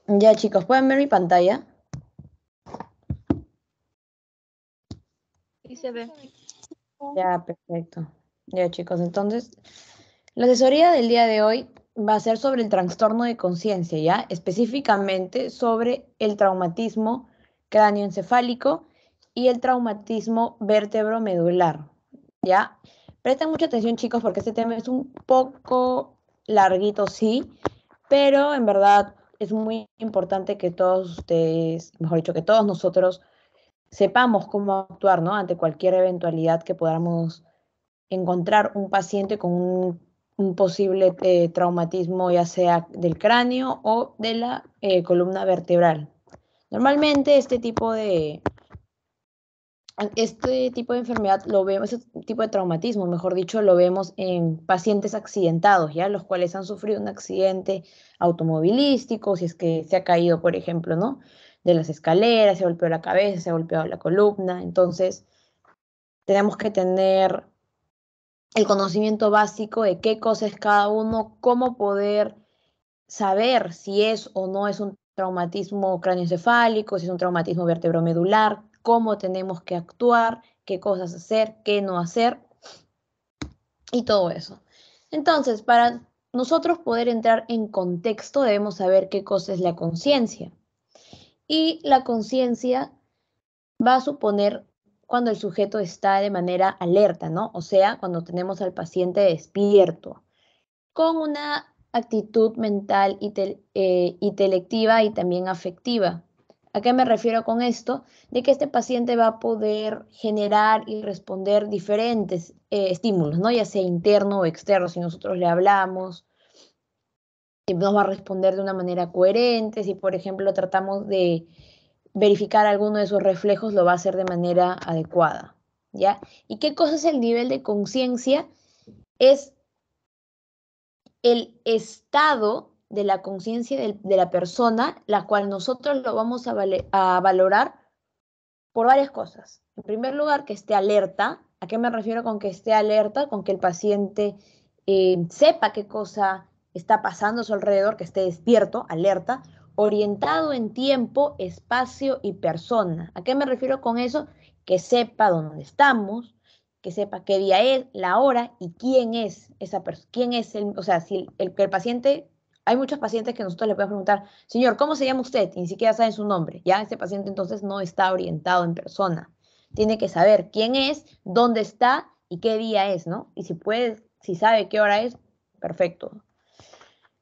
Ya, chicos, ¿pueden ver mi pantalla? Y se ve. Ya, perfecto. Ya, chicos, entonces, la asesoría del día de hoy va a ser sobre el trastorno de conciencia, ¿ya? Específicamente sobre el traumatismo cráneoencefálico y el traumatismo vértebro-medular, ¿ya? Presten mucha atención, chicos, porque este tema es un poco larguito, sí, pero en verdad es muy importante que todos ustedes, mejor dicho, que todos nosotros sepamos cómo actuar, ¿no? Ante cualquier eventualidad que podamos encontrar un paciente con un posible traumatismo, ya sea del cráneo o de la columna vertebral. Normalmente este tipo de enfermedad lo vemos, este tipo de traumatismo, mejor dicho, lo vemos en pacientes accidentados, ¿ya? Los cuales han sufrido un accidente automovilístico, si es que se ha caído, por ejemplo, ¿no? De las escaleras, se ha golpeado la cabeza, se ha golpeado la columna. Entonces, tenemos que tener el conocimiento básico de qué cosa es cada uno, cómo poder saber si es o no es un traumatismo cráneoencefálico, si es un traumatismo vertebromedular, cómo tenemos que actuar, qué cosas hacer, qué no hacer y todo eso. Entonces, para nosotros poder entrar en contexto, debemos saber qué cosa es la conciencia. Y la conciencia va a suponer cuando el sujeto está de manera alerta, ¿no? O sea, cuando tenemos al paciente despierto, con una actitud mental intelectiva y también afectiva. ¿A qué me refiero con esto? De que este paciente va a poder generar y responder diferentes estímulos, ¿no? Ya sea interno o externo, si nosotros le hablamos, nos va a responder de una manera coherente, si por ejemplo tratamos de verificar alguno de sus reflejos, lo va a hacer de manera adecuada, ¿ya? ¿Y qué cosa es el nivel de conciencia? Es el estado de la conciencia de la persona, la cual nosotros lo vamos a valorar por varias cosas. En primer lugar, que esté alerta. ¿A qué me refiero con que esté alerta? Con que el paciente sepa qué cosa está pasando a su alrededor, que esté despierto, alerta, orientado en tiempo, espacio y persona. ¿A qué me refiero con eso? Que sepa dónde estamos, que sepa qué día es, la hora y quién es esa persona, quién es o sea, si el paciente, hay muchos pacientes que nosotros le podemos preguntar, señor, ¿cómo se llama usted? Y ni siquiera saben su nombre. Ya ese paciente entonces no está orientado en persona. Tiene que saber quién es, dónde está y qué día es, ¿no? Y si puede, si sabe qué hora es, perfecto.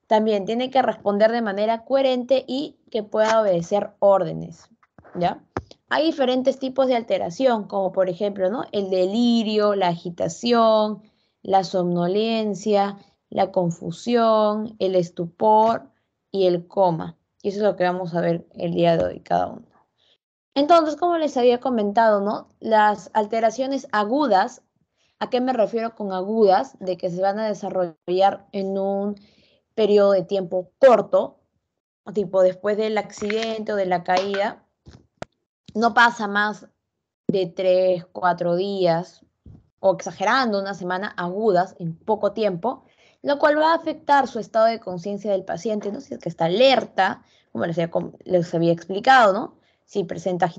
También tiene que responder de manera coherente y que pueda obedecer órdenes, ¿ya? Hay diferentes tipos de alteración, como por ejemplo, ¿no? El delirio, la agitación, la somnolencia, la confusión, el estupor y el coma. Y eso es lo que vamos a ver el día de hoy, cada uno. Entonces, como les había comentado, ¿no? Las alteraciones agudas, ¿a qué me refiero con agudas? De que se van a desarrollar en un periodo de tiempo corto, tipo después del accidente o de la caída, no pasa más de 3, 4 días, o exagerando una semana, agudas en poco tiempo, lo cual va a afectar su estado de conciencia del paciente, ¿no? Si es que está alerta, como les había explicado, ¿no? Si presenta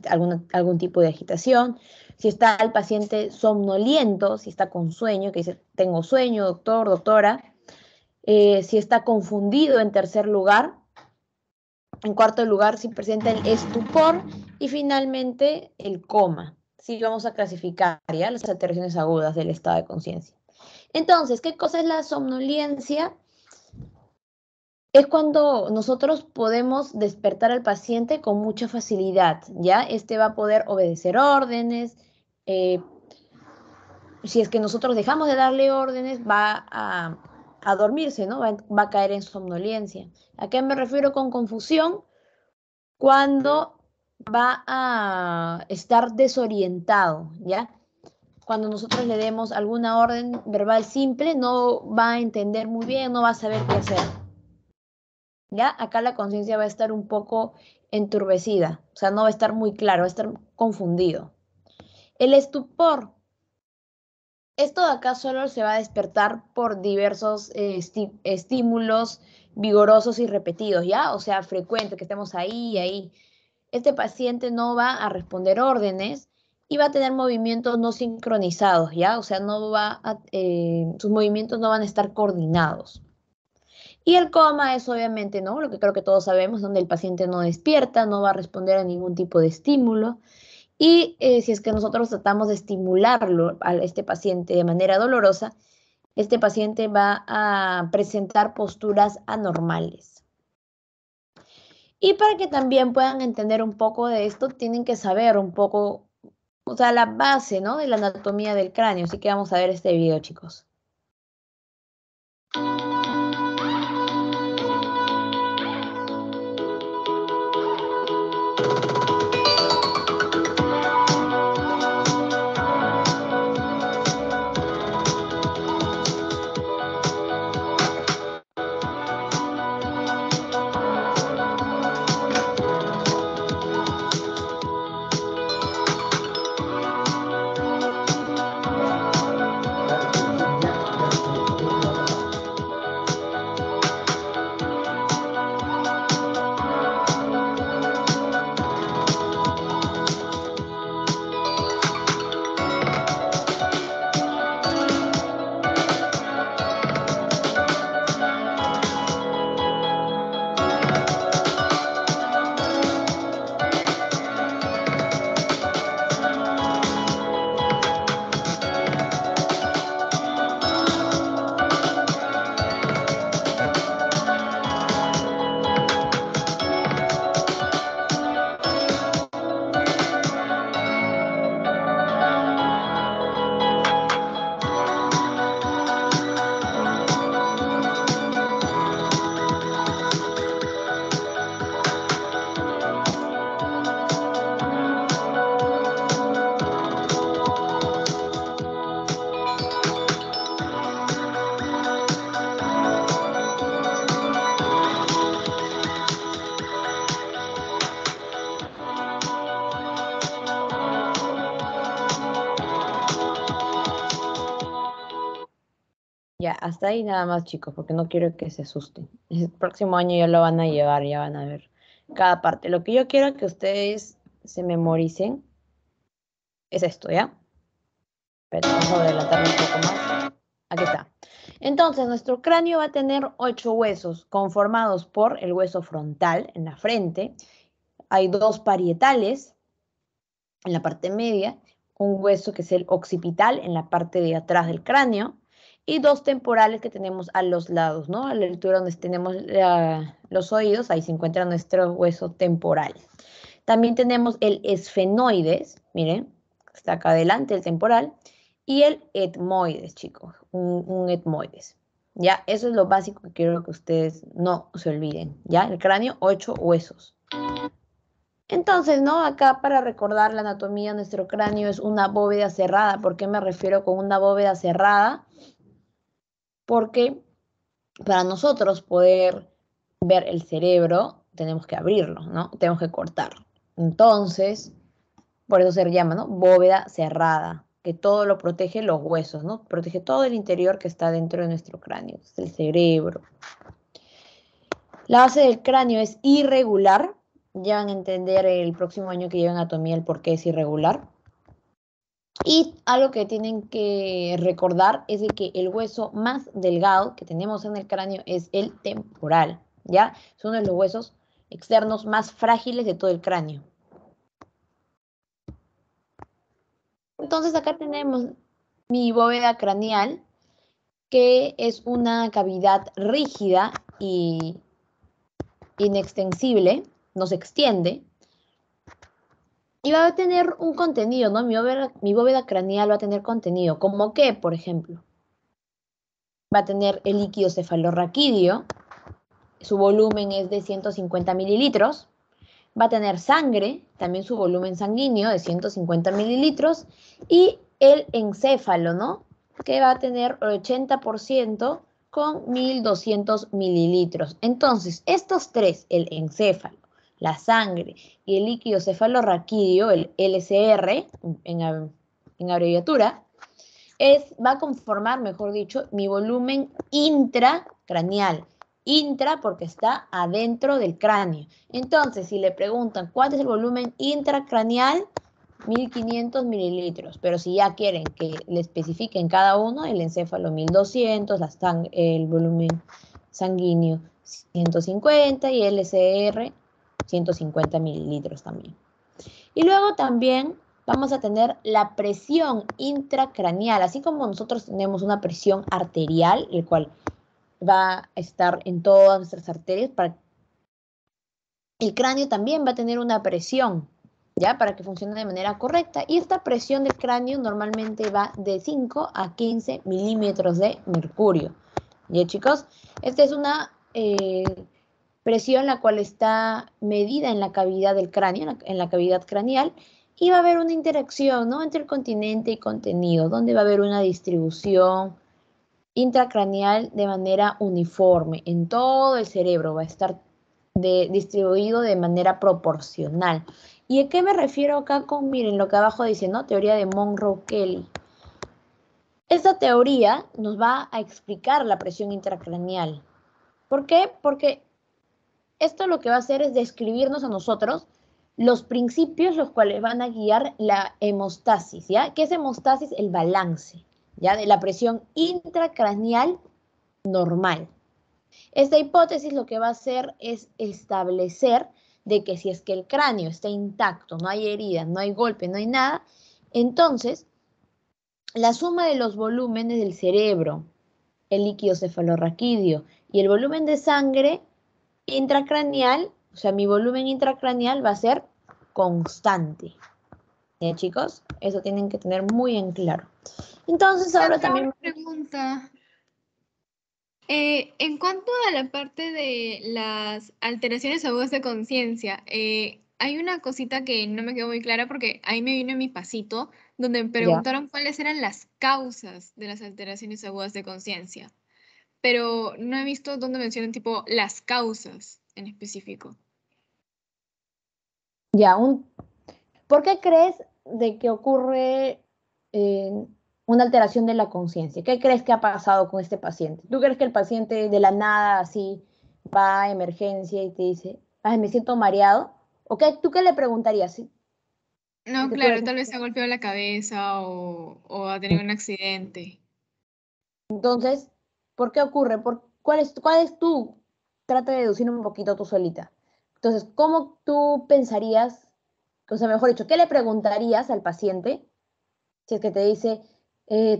algún tipo de agitación, si está el paciente somnoliento, si está con sueño, que dice, tengo sueño, doctor, doctora, si está confundido en tercer lugar, en cuarto lugar, si presenta el estupor y finalmente el coma. Sí, vamos a clasificar ya las alteraciones agudas del estado de conciencia. Entonces, ¿qué cosa es la somnolencia? Es cuando nosotros podemos despertar al paciente con mucha facilidad, ¿ya? Este va a poder obedecer órdenes. Si es que nosotros dejamos de darle órdenes, va a dormirse, ¿no? Va a caer en somnolencia. ¿A qué me refiero con confusión? Cuando va a estar desorientado, ¿ya? Cuando nosotros le demos alguna orden verbal simple, no va a entender muy bien, no va a saber qué hacer, ¿ya? Acá la conciencia va a estar un poco enturbecida, o sea, no va a estar muy claro, va a estar confundido. El estupor, esto de acá solo se va a despertar por diversos estímulos vigorosos y repetidos, ¿ya? O sea, frecuentes, que estemos ahí y ahí. Este paciente no va a responder órdenes y va a tener movimientos no sincronizados, ¿ya? O sea, sus movimientos no van a estar coordinados. Y el coma es obviamente, ¿no? Lo que creo que todos sabemos, donde el paciente no despierta, no va a responder a ningún tipo de estímulo. Y si es que nosotros tratamos de estimularlo a este paciente de manera dolorosa, este paciente va a presentar posturas anormales. Y para que también puedan entender un poco de esto, tienen que saber un poco, o sea, la base, ¿no? De la anatomía del cráneo. Así que vamos a ver este video, chicos. Ya, hasta ahí nada más, chicos, porque no quiero que se asusten. El próximo año ya lo van a llevar, ya van a ver cada parte. Lo que yo quiero que ustedes se memoricen es esto, ¿ya? Pero vamos a adelantarlo un poco más. Aquí está. Entonces, nuestro cráneo va a tener 8 huesos conformados por el hueso frontal en la frente. Hay 2 parietales en la parte media, un hueso que es el occipital en la parte de atrás del cráneo y 2 temporales que tenemos a los lados, ¿no? A la altura donde tenemos los oídos, ahí se encuentra nuestro hueso temporal. También tenemos el esfenoides, miren, está acá adelante el temporal, y el etmoides, chicos, un etmoides. Ya, eso es lo básico que quiero que ustedes no se olviden. Ya, el cráneo, 8 huesos. Entonces, ¿no? Acá para recordar la anatomía de nuestro cráneo es una bóveda cerrada. ¿Por qué me refiero con una bóveda cerrada? Porque para nosotros poder ver el cerebro tenemos que abrirlo, ¿no? Tenemos que cortarlo. Entonces, por eso se llama, ¿no? Bóveda cerrada, que todo lo protege los huesos, ¿no? Protege todo el interior que está dentro de nuestro cráneo, es el cerebro. La base del cráneo es irregular. Ya van a entender el próximo año que lleven anatomía el por qué es irregular. Y algo que tienen que recordar es de que el hueso más delgado que tenemos en el cráneo es el temporal, ¿ya? Es uno de los huesos externos más frágiles de todo el cráneo. Entonces acá tenemos mi bóveda craneal, que es una cavidad rígida y inextensible, no se extiende, y va a tener un contenido, ¿no? Mi bóveda craneal va a tener contenido, como que, por ejemplo, va a tener el líquido cefalorraquídeo, su volumen es de 150 mililitros, va a tener sangre, también su volumen sanguíneo de 150 mililitros, y el encéfalo, ¿no? Que va a tener 80% con 1200 mililitros. Entonces, estos tres, el encéfalo, la sangre y el líquido cefalorraquídeo, el LCR, en abreviatura, va a conformar, mejor dicho, mi volumen intracraneal. intra porque está adentro del cráneo. Entonces, si le preguntan cuál es el volumen intracraneal, 1500 mililitros, pero si ya quieren que le especifiquen cada uno, el encéfalo 1200, el volumen sanguíneo 150 y el SR 150 mililitros también. Y luego también vamos a tener la presión intracraneal, así como nosotros tenemos una presión arterial, el cual va a estar en todas nuestras arterias, el cráneo también va a tener una presión, ¿ya? Para que funcione de manera correcta. Y esta presión del cráneo normalmente va de 5 a 15 milímetros de mercurio. ¿Ya, chicos? Esta es una presión la cual está medida en la cavidad del cráneo, en la cavidad craneal, y va a haber una interacción, ¿no?, entre el continente y contenido, donde va a haber una distribución intracraneal de manera uniforme. En todo el cerebro va a estar distribuido de manera proporcional. ¿Y a qué me refiero acá con, miren, lo que abajo dice, ¿no? Teoría de Monroe-Kelly. Esta teoría nos va a explicar la presión intracraneal. ¿Por qué? Porque esto lo que va a hacer es describirnos a nosotros los principios los cuales van a guiar la hemostasis, ¿ya? ¿Qué es hemostasis? El balance, ¿ya? De la presión intracraneal normal. Esta hipótesis lo que va a hacer es establecer de que si es que el cráneo está intacto, no hay heridas, no hay golpe, no hay nada, entonces la suma de los volúmenes del cerebro, el líquido cefalorraquídeo y el volumen de sangre intracraneal, o sea, mi volumen intracraneal va a ser constante. Chicos? Eso tienen que tener muy en claro. Entonces ahora también... Una pregunta. En cuanto a la parte de las alteraciones agudas de conciencia, hay una cosita que no me quedó muy clara porque ahí me vino mi pasito, donde me Ya. preguntaron cuáles eran las causas de las alteraciones agudas de conciencia, pero no he visto dónde mencionan tipo las causas en específico. Ya, ¿por qué crees de que ocurre una alteración de la conciencia? ¿Qué crees que ha pasado con este paciente? ¿Tú crees que el paciente de la nada así va a emergencia y te dice, ay, me siento mareado? ¿O qué, tú qué le preguntarías? Si No, te claro, tuviera- tal vez se ha golpeado la cabeza o ha tenido un accidente. Entonces, ¿por qué ocurre? ¿Cuál es tú? Trata de deducir un poquito tú solita. Entonces, ¿cómo tú pensarías, o sea, mejor dicho, qué le preguntarías al paciente si es que te dice,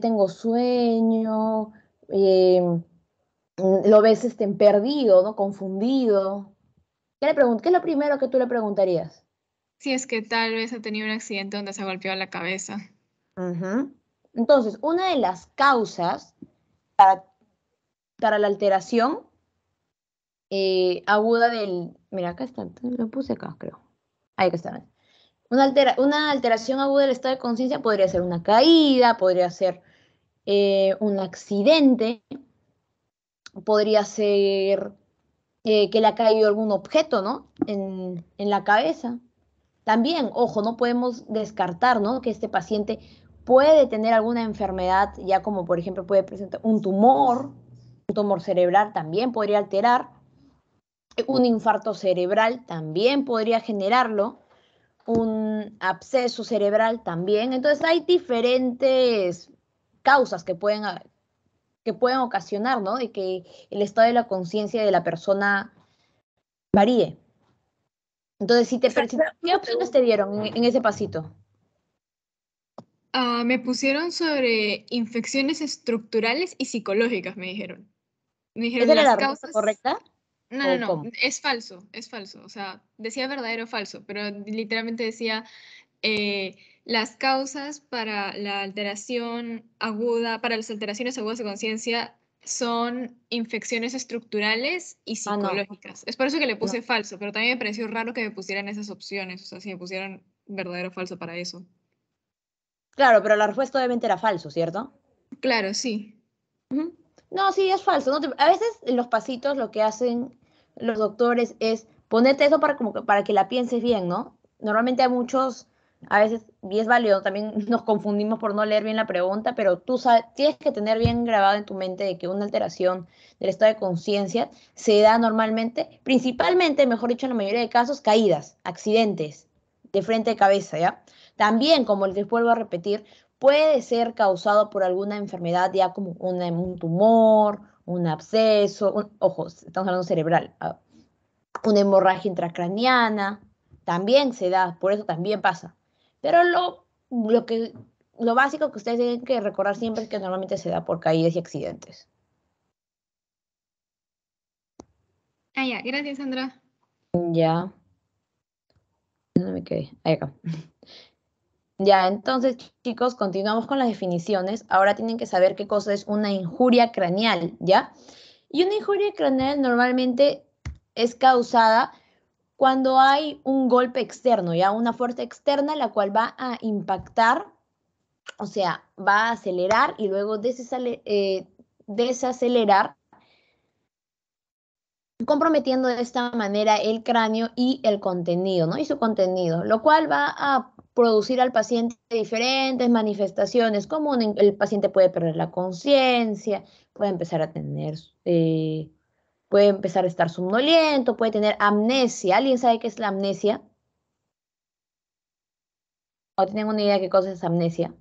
tengo sueño, lo ves perdido, ¿no? Confundido? ¿Qué es lo primero que tú le preguntarías? Si es que tal vez ha tenido un accidente donde se ha golpeado la cabeza. Ujú. Entonces, una de las causas para, para la alteración aguda del... Mira, acá está, lo puse acá, creo. Ahí que está. Una alteración aguda del estado de conciencia podría ser una caída, podría ser un accidente, podría ser que le ha caído algún objeto, ¿no? En la cabeza. También, ojo, no podemos descartar, ¿no?, que este paciente puede tener alguna enfermedad, ya como por ejemplo puede presentar un tumor cerebral también podría alterar, un infarto cerebral también podría generarlo, un absceso cerebral también. Entonces hay diferentes causas que pueden ocasionar, ¿no?, de que el estado de la conciencia de la persona varíe. Entonces, ¿qué opciones te dieron en ese pasito? Ah, me pusieron sobre infecciones estructurales y psicológicas, me dijeron. Me ¿Esa dijeron era las la respuesta causas. correcta No, no, o no, cómo? es falso, es falso. O sea, decía verdadero o falso, pero literalmente decía las causas para la alteración aguda, para las alteraciones agudas de conciencia son infecciones estructurales y Ah, no, psicológicas. Es por eso que le no. puse falso, pero también me pareció raro que me pusieran esas opciones, o sea, si me pusieran verdadero o falso para eso. Claro, pero la respuesta obviamente era falso, ¿cierto? Claro, sí. Ujú. No, sí, es falso. A veces en los pasitos lo que hacen los doctores es ponerte eso para, como para que la pienses bien, ¿no? Normalmente A veces, y es válido, también nos confundimos por no leer bien la pregunta, pero tú tienes que tener bien grabado en tu mente de que una alteración del estado de conciencia se da normalmente, principalmente, mejor dicho, en la mayoría de casos, caídas, accidentes de frente de cabeza, ¿ya? También, como les vuelvo a repetir, puede ser causado por alguna enfermedad ya como un tumor, un absceso, ojo, estamos hablando cerebral, una hemorragia intracraniana, también se da, por eso también pasa. Pero lo básico que ustedes tienen que recordar siempre es que normalmente se da por caídas y accidentes. Ah, ya, gracias, Sandra. Ya, no me quedé, ahí acá. Ya, entonces, chicos, continuamos con las definiciones. Ahora tienen que saber qué cosa es una injuria craneal, ¿ya? Y una injuria craneal normalmente es causada cuando hay un golpe externo, ¿ya? Una fuerza externa la cual va a impactar, o sea, va a acelerar y luego desacelerar, comprometiendo de esta manera el cráneo y el contenido, ¿no? Y su contenido, lo cual va a producir al paciente diferentes manifestaciones, como el paciente puede perder la conciencia, puede empezar a tener, puede empezar a estar somnoliento, puede tener amnesia. ¿Alguien sabe qué es la amnesia? ¿O tienen una idea de qué cosa es amnesia?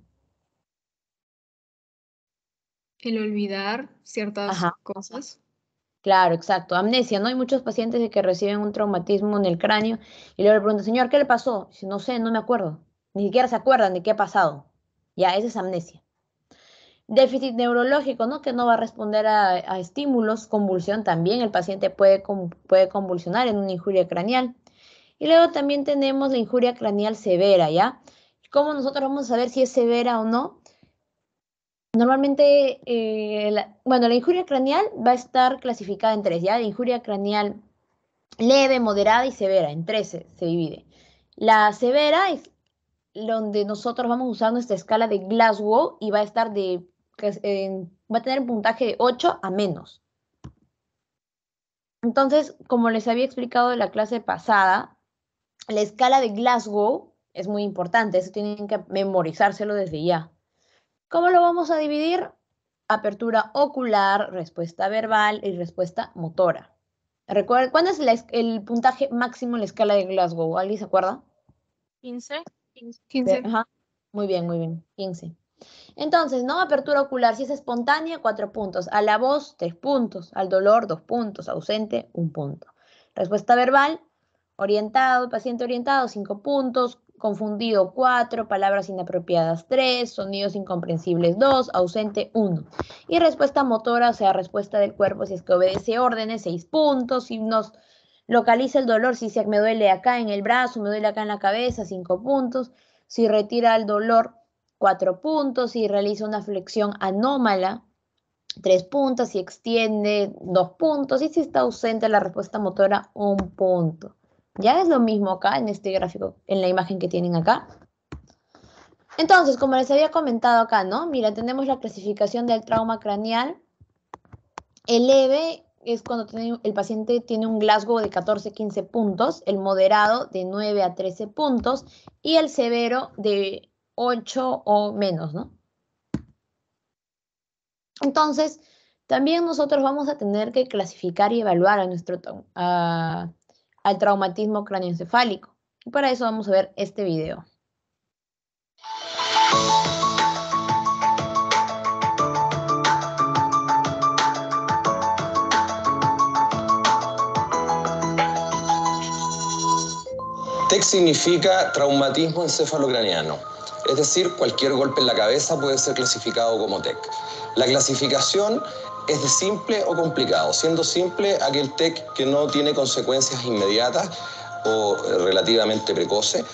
El olvidar ciertas Ajá. cosas. Claro, exacto. Amnesia, ¿no? Hay muchos pacientes de que reciben un traumatismo en el cráneo y luego le preguntan, señor, ¿qué le pasó? Dice, no sé, no me acuerdo. Ni siquiera se acuerdan de qué ha pasado. Ya, esa es amnesia. Déficit neurológico, ¿no? Que no va a responder a estímulos. Convulsión también. El paciente puede convulsionar en una injuria craneal. Y luego también tenemos la injuria craneal severa, ¿ya? ¿Cómo nosotros vamos a saber si es severa o no? Normalmente, bueno, la injuria craneal va a estar clasificada en tres, ¿ya? La injuria craneal leve, moderada y severa, en tres se divide. La severa es donde nosotros vamos a usar nuestra escala de Glasgow y va a estar va a tener un puntaje de 8 a menos. Entonces, como les había explicado en la clase pasada, la escala de Glasgow es muy importante, eso tienen que memorizárselo desde ya. ¿Cómo lo vamos a dividir? Apertura ocular, respuesta verbal y respuesta motora. Recuerden, ¿cuál es el puntaje máximo en la escala de Glasgow? ¿Alguien se acuerda? 15. 15. Ajá. Muy bien, 15. Entonces, ¿no? Apertura ocular, si es espontánea, 4 puntos. A la voz, 3 puntos. Al dolor, 2 puntos. Ausente, 1 punto. Respuesta verbal, orientado, paciente orientado, 5 puntos. Confundido, 4. Palabras inapropiadas, 3. Sonidos incomprensibles, 2. Ausente, 1. Y respuesta motora, o sea, respuesta del cuerpo, si es que obedece órdenes, 6 puntos. Si nos localiza el dolor, si me duele acá en el brazo, me duele acá en la cabeza, 5 puntos. Si retira el dolor, 4 puntos. Si realiza una flexión anómala, 3 puntos. Si extiende, 2 puntos. Y si está ausente la respuesta motora, 1 punto. Ya es lo mismo acá en este gráfico, en la imagen que tienen acá. Entonces, como les había comentado acá, ¿no? Mira, tenemos la clasificación del trauma craneal. El leve es cuando el paciente tiene un Glasgow de 14-15 puntos, el moderado de 9 a 13 puntos y el severo de 8 o menos, ¿no? Entonces, también nosotros vamos a tener que clasificar y evaluar al traumatismo craneoencefálico. Y para eso vamos a ver este video. TEC significa traumatismo encefalocraniano, es decir, cualquier golpe en la cabeza puede ser clasificado como TEC. La clasificación es de simple o complicado, siendo simple aquel TEC que no tiene consecuencias inmediatas o relativamente precoces,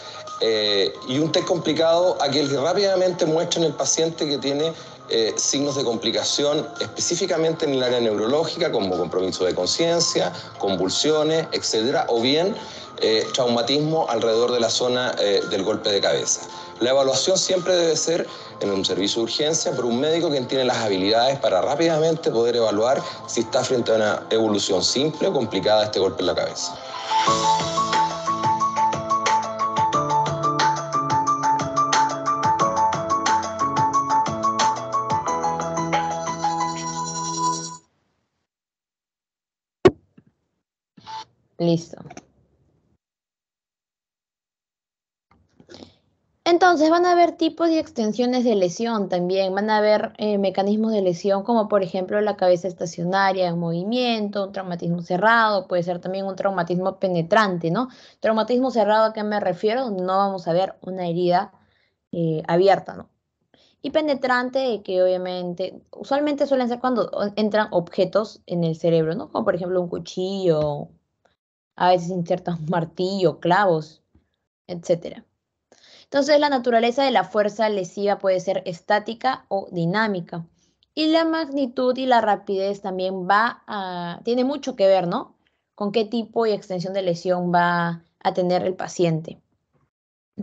y un TEC complicado aquel que rápidamente muestra en el paciente que tiene signos de complicación específicamente en el área neurológica, como compromiso de conciencia, convulsiones, etc., o bien traumatismo alrededor de la zona del golpe de cabeza. La evaluación siempre debe ser en un servicio de urgencia por un médico quien tiene las habilidades para rápidamente poder evaluar si está frente a una evolución simple o complicada de este golpe en la cabeza. Listo. Entonces van a haber tipos y extensiones de lesión también, van a haber mecanismos de lesión como por ejemplo la cabeza estacionaria en movimiento, un traumatismo cerrado, puede ser también un traumatismo penetrante, ¿no? Traumatismo cerrado, ¿a qué me refiero? No vamos a ver una herida abierta, ¿no? Y penetrante, que obviamente, usualmente suelen ser cuando entran objetos en el cerebro, ¿no? Como por ejemplo un cuchillo, a veces insertan un martillo, clavos, etcétera. Entonces, la naturaleza de la fuerza lesiva puede ser estática o dinámica. Y la magnitud y la rapidez también tiene mucho que ver, ¿no? Con qué tipo y extensión de lesión va a tener el paciente.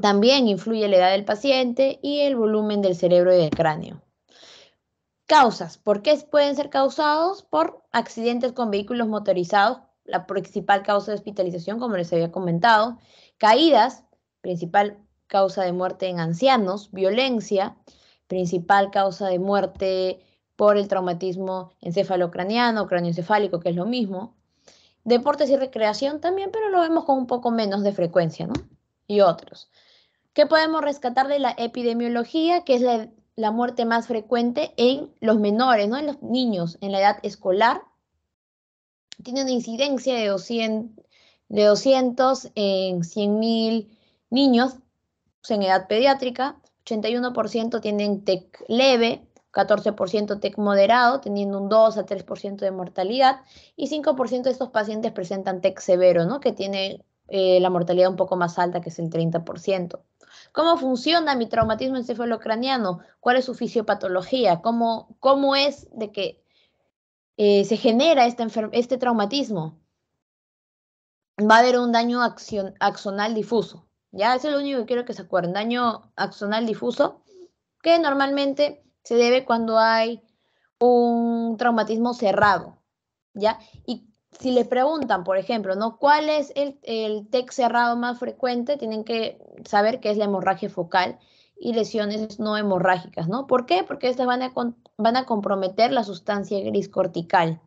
También influye la edad del paciente y el volumen del cerebro y del cráneo. Causas. ¿Por qué pueden ser causados? Por accidentes con vehículos motorizados, la principal causa de hospitalización, como les había comentado. Caídas, principal causa de muerte en ancianos. Violencia, principal causa de muerte por el traumatismo encefalocraniano, cráneoencefálico, que es lo mismo. Deportes y recreación también, pero lo vemos con un poco menos de frecuencia, ¿no? Y otros. ¿Qué podemos rescatar de la epidemiología? Que es la muerte más frecuente en los menores, ¿no? En los niños, en la edad escolar. Tiene una incidencia de 200 en 100.000 niños en edad pediátrica. 81% tienen TEC leve, 14% TEC moderado, teniendo un 2 a 3% de mortalidad, y 5% de estos pacientes presentan TEC severo, ¿no? Que tiene la mortalidad un poco más alta, que es el 30%. ¿Cómo funciona mi traumatismo encefalocraniano? ¿Cuál es su fisiopatología? ¿Cómo es de que se genera este traumatismo? Va a haber un daño axonal difuso. Ya, eso es lo único que quiero que se acuerden. Daño axonal difuso, que normalmente se debe cuando hay un traumatismo cerrado, ¿ya? Y si le preguntan, por ejemplo, ¿no? ¿Cuál es el TEC cerrado más frecuente? Tienen que saber que es la hemorragia focal y lesiones no hemorrágicas, ¿no? ¿Por qué? Porque estas van a comprometer la sustancia gris cortical.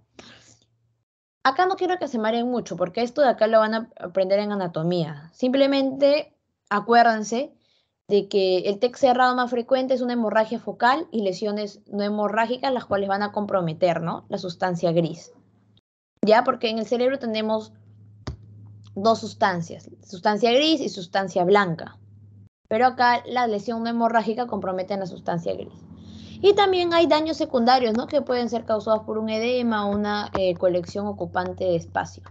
Acá no quiero que se mareen mucho, porque esto de acá lo van a aprender en anatomía. Simplemente acuérdense de que el TEC cerrado más frecuente es una hemorragia focal y lesiones no hemorrágicas, las cuales van a comprometer, ¿no? La sustancia gris. ¿Ya? Porque en el cerebro tenemos dos sustancias, sustancia gris y sustancia blanca. Pero acá la lesión no hemorrágica compromete la sustancia gris. Y también hay daños secundarios, ¿no? Que pueden ser causados por un edema o una colección ocupante de espacio.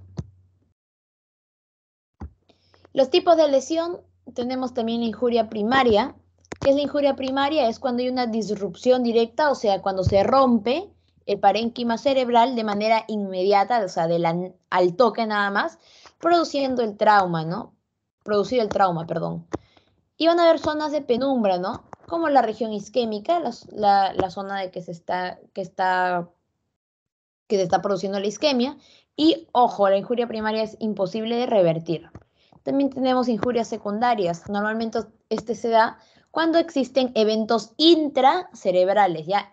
Los tipos de lesión, tenemos también la injuria primaria. ¿Qué es la injuria primaria? Es cuando hay una disrupción directa, o sea, cuando se rompe el parénquima cerebral de manera inmediata, o sea, al toque nada más, produciendo el trauma, ¿no? Producir el trauma, perdón. Y van a haber zonas de penumbra, ¿no? Como la región isquémica, la zona de que se está produciendo la isquemia. Y, ojo, la injuria primaria es imposible de revertir. También tenemos injurias secundarias. Normalmente este se da cuando existen eventos intracerebrales, ya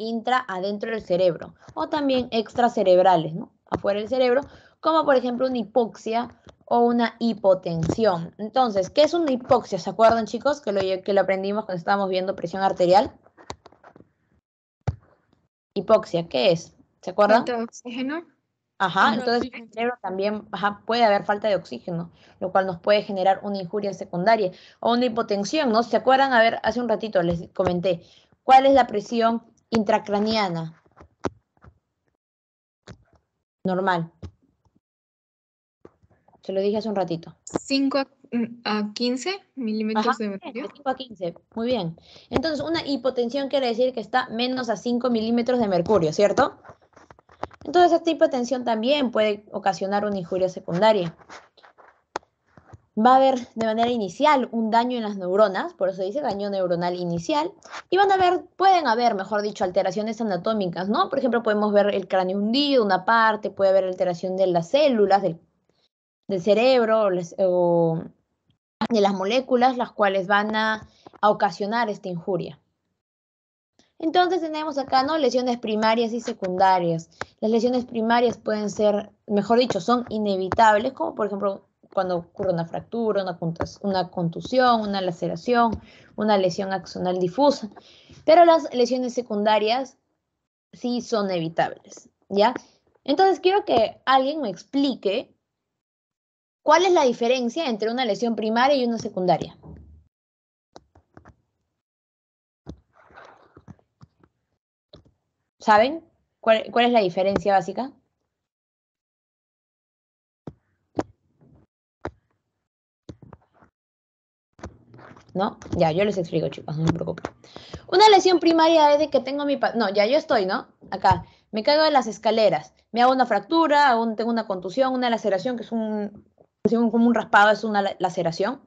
adentro del cerebro, o también extracerebrales, ¿no? Afuera del cerebro, como por ejemplo una hipoxia o una hipotensión. Entonces, ¿qué es una hipoxia? ¿Se acuerdan, chicos? Que lo aprendimos cuando estábamos viendo presión arterial. Hipoxia, ¿qué es? ¿Se acuerdan? Falta de oxígeno. Ajá, entonces en el cerebro también puede haber falta de oxígeno, lo cual nos puede generar una injuria secundaria o una hipotensión, ¿no? ¿Se acuerdan? A ver, hace un ratito les comenté, ¿cuál es la presión intracraniana? Normal. Se lo dije hace un ratito. 5 a 15 milímetros Ajá, de de mercurio. 5 a 15, muy bien. Entonces, una hipotensión quiere decir que está menos a 5 milímetros de mercurio, ¿cierto? Entonces, esta hipotensión también puede ocasionar una injuria secundaria. Va a haber de manera inicial un daño en las neuronas, por eso dice daño neuronal inicial, y pueden haber, mejor dicho, alteraciones anatómicas, ¿no? Por ejemplo, podemos ver el cráneo hundido, una parte, puede haber alteración de las células del cerebro o de las moléculas, las cuales van a ocasionar esta injuria. Entonces tenemos acá, ¿no? Lesiones primarias y secundarias. Las lesiones primarias pueden ser, mejor dicho, son inevitables, como por ejemplo cuando ocurre una fractura, una contusión, una laceración, una lesión axonal difusa. Pero las lesiones secundarias sí son evitables, ¿ya? Entonces quiero que alguien me explique cuál es la diferencia entre una lesión primaria y una secundaria. ¿Saben cuál es la diferencia básica? ¿No? Ya, yo les explico, chicos, no se preocupen. Una lesión primaria es de que tengo no, ya yo estoy, ¿no? Acá, me caigo de las escaleras, me hago una fractura, tengo una contusión, una laceración, que es como un raspado, es una laceración.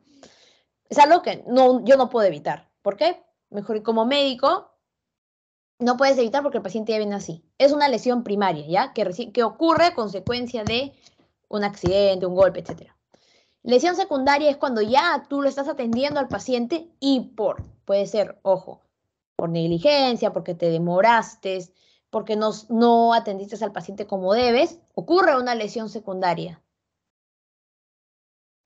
Es algo que yo no puedo evitar. ¿Por qué? Mejor como médico, no puedes evitar porque el paciente ya viene así. Es una lesión primaria, ¿ya? Que ocurre a consecuencia de un accidente, un golpe, etc. Lesión secundaria es cuando ya tú lo estás atendiendo al paciente y puede ser, ojo, por negligencia, porque te demoraste, porque no atendiste al paciente como debes, ocurre una lesión secundaria,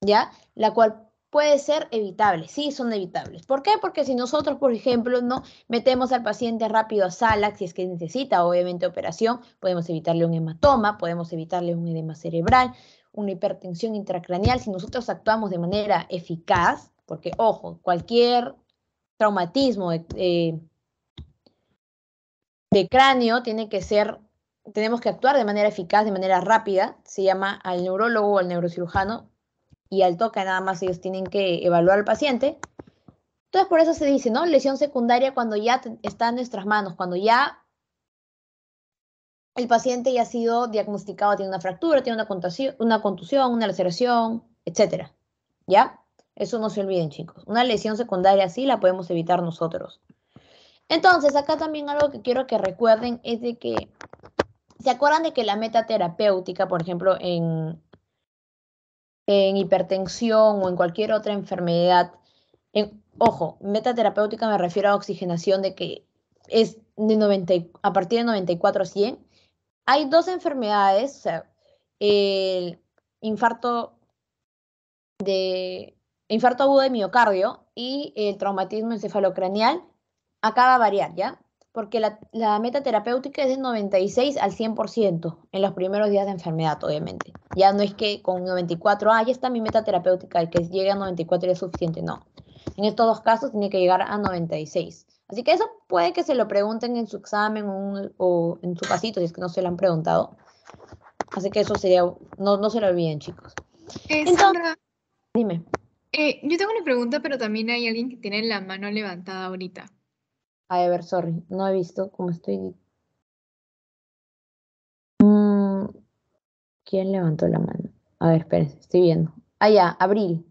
¿ya? La cual puede ser evitable, sí son evitables. ¿Por qué? Porque si nosotros, por ejemplo, no metemos al paciente rápido a sala, si es que necesita obviamente operación, podemos evitarle un hematoma, podemos evitarle un edema cerebral, una hipertensión intracraneal, si nosotros actuamos de manera eficaz, porque ojo, cualquier traumatismo de cráneo tenemos que actuar de manera eficaz, de manera rápida, se llama al neurólogo o al neurocirujano, y al toque nada más ellos tienen que evaluar al paciente. Entonces por eso se dice, ¿no? Lesión secundaria cuando ya está en nuestras manos, cuando ya el paciente ya ha sido diagnosticado, tiene una fractura, tiene una contusión, una laceración, etc. ¿Ya? Eso no se olviden, chicos. Una lesión secundaria sí la podemos evitar nosotros. Entonces, acá también algo que quiero que recuerden es de que, ¿se acuerdan de que la meta terapéutica, por ejemplo, en hipertensión o en cualquier otra enfermedad, ojo, meta terapéutica me refiero a oxigenación de que es a partir de 94 a 100? Hay dos enfermedades, o sea, el infarto infarto agudo de miocardio y el traumatismo encefalocraneal, acá va a variar, ¿ya? Porque la meta terapéutica es de 96 al 100% en los primeros días de enfermedad, obviamente. Ya no es que con 94, ya está mi meta terapéutica, y que llegue a 94 ya es suficiente, no. En estos dos casos tiene que llegar a 96. Así que eso puede que se lo pregunten en su examen o en su pasito, si es que no se lo han preguntado. Así que eso sería, no se lo olviden, chicos. Entonces, Sandra, dime. yo tengo una pregunta, pero también hay alguien que tiene la mano levantada ahorita. A ver, sorry, no he visto cómo estoy. ¿Quién levantó la mano? A ver, espérense, estoy viendo. Ah, ya, Abril.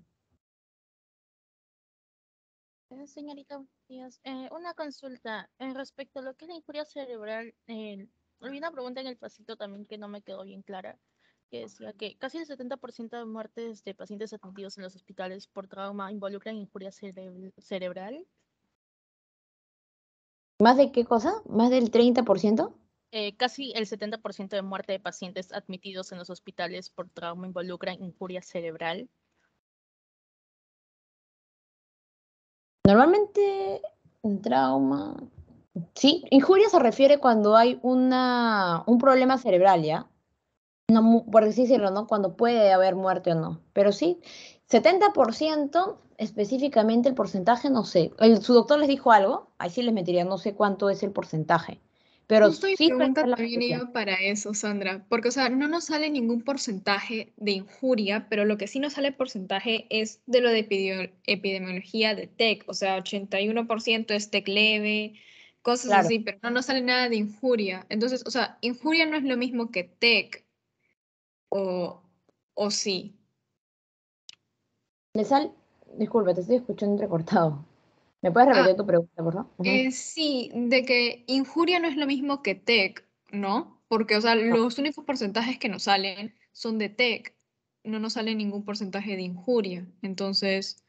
Señorita, buenos días. Una consulta respecto a lo que es la injuria cerebral. Había una pregunta en el pasito también que no me quedó bien clara, que decía que casi el 70% de muertes de pacientes atendidos en los hospitales por trauma involucran injuria cerebral. ¿Más de qué cosa? ¿Más del 30%? Casi el 70% de muerte de pacientes admitidos en los hospitales por trauma involucran injuria cerebral. Normalmente, un trauma. Sí, injuria se refiere cuando hay un problema cerebral, ¿ya? No, por así decirlo, ¿no? Cuando puede haber muerte o no. Pero sí, 70% específicamente el porcentaje, no sé. ¿Su doctor les dijo algo? Ahí sí les mentiría, no sé cuánto es el porcentaje. Pero Justo mi sí suele pregunta ser la también mayoría. iba para eso, Sandra, porque, o sea, no nos sale ningún porcentaje de injuria, pero lo que sí nos sale porcentaje es de lo de epidemiología de TEC, o sea, 81% es TEC leve, cosas Claro. así, pero no nos sale nada de injuria. Entonces, o sea, injuria no es lo mismo que TEC, o, o sí. Le sal, disculpa, te estoy escuchando entrecortado. ¿Me puedes Ah, repetir tu pregunta, por favor? sí, de que injuria no es lo mismo que TEC, ¿no? Porque, o sea, No. los únicos porcentajes que nos salen son de TEC, no nos sale ningún porcentaje de injuria. Entonces,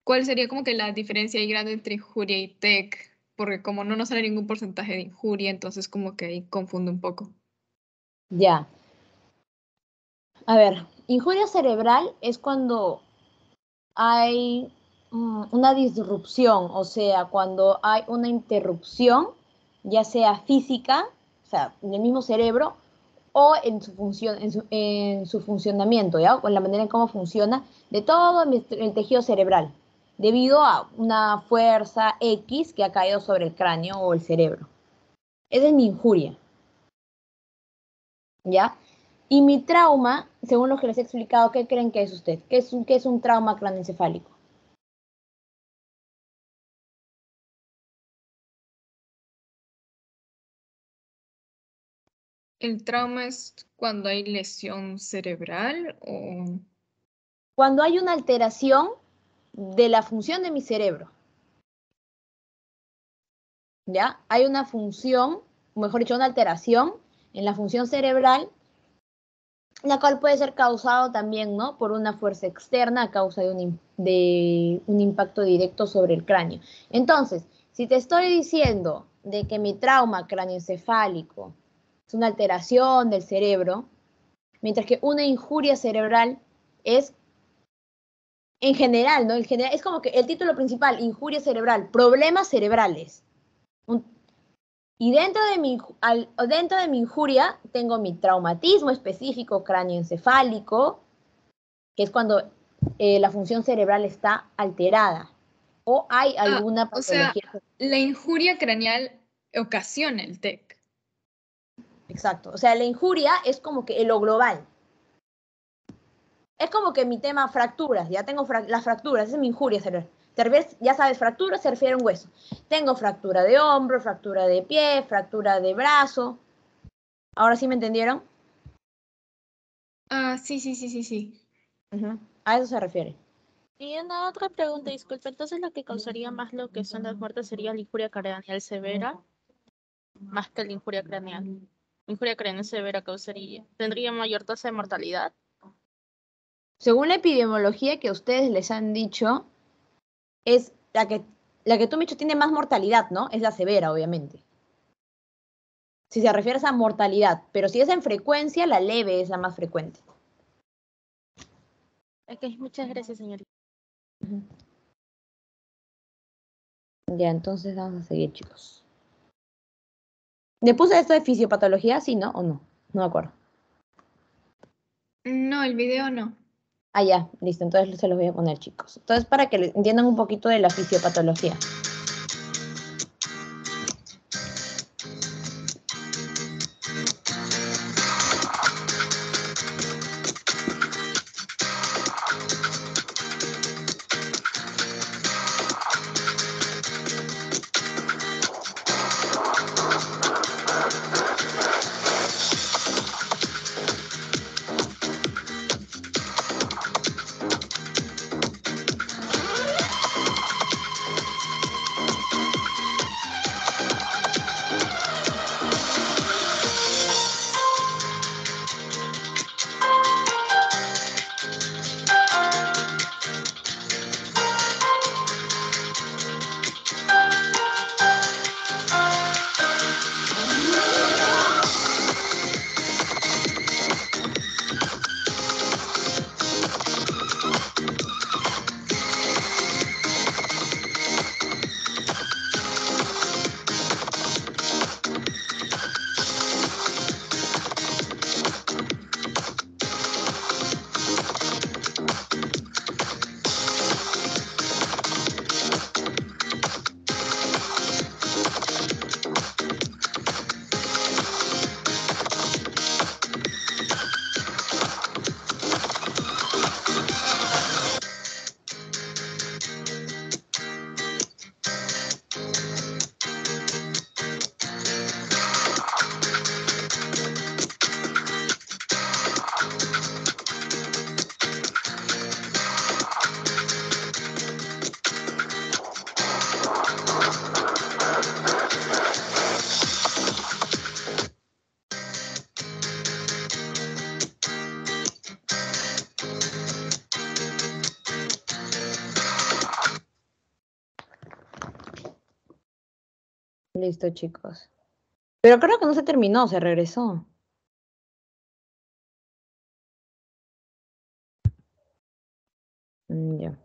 ¿cuál sería como que la diferencia ahí grande entre injuria y TEC? Porque como no nos sale ningún porcentaje de injuria, entonces como que ahí confunde un poco. Ya. A ver, injuria cerebral es cuando hay una disrupción, o sea, cuando hay una interrupción, ya sea física, o sea, en el mismo cerebro, o en su función, en su funcionamiento, ¿ya? O en la manera en cómo funciona de todo el tejido cerebral, debido a una fuerza X que ha caído sobre el cráneo o el cerebro. Esa es mi injuria, ¿ya? Y mi trauma, según lo que les he explicado, ¿qué creen que es usted? Qué es un trauma craneoencefálico? ¿El trauma es cuando hay lesión cerebral o...? Cuando hay una alteración de la función de mi cerebro, ¿ya? Hay una función, o mejor dicho, una alteración en la función cerebral, la cual puede ser causado también, ¿no? Por una fuerza externa a causa de un impacto directo sobre el cráneo. Entonces, si te estoy diciendo de que mi trauma craneoencefálico es una alteración del cerebro, mientras que una injuria cerebral es en general, ¿no? En general, es como que el título principal, injuria cerebral, problemas cerebrales. Un, y dentro de mi injuria tengo mi traumatismo específico cráneoencefálico, que es cuando la función cerebral está alterada o hay Ah, alguna o sea, patología. la injuria craneal ocasiona el TEC. Exacto. O sea, la injuria es como que lo global. Es como que mi tema fracturas, ya tengo las fracturas, esa es mi injuria cerebral. Ya sabes, fractura se refiere a un hueso. Tengo fractura de hombro, fractura de pie, fractura de brazo. ¿Ahora sí me entendieron? Ah, sí, sí, sí, sí, sí. A eso se refiere. Y una otra pregunta, disculpe, entonces lo que causaría más lo que son las muertes sería la injuria craneal severa, más que la injuria craneal. La injuria craneal severa tendría mayor tasa de mortalidad. Según la epidemiología que ustedes les han dicho, es la que tú me has dicho tiene más mortalidad, ¿no? Es la severa, obviamente. Si se refiere a mortalidad, pero si es en frecuencia, la leve es la más frecuente. Ok, muchas gracias, señorita. Ya, entonces vamos a seguir, chicos. ¿Le puse esto de fisiopatología? Sí, ¿no? ¿O no? No me acuerdo. No, el video no. Ah, ya, listo. Entonces se los voy a poner, chicos. Entonces, para que entiendan un poquito de la fisiopatología. Listo, chicos. Pero creo que no se terminó, se regresó. Ya.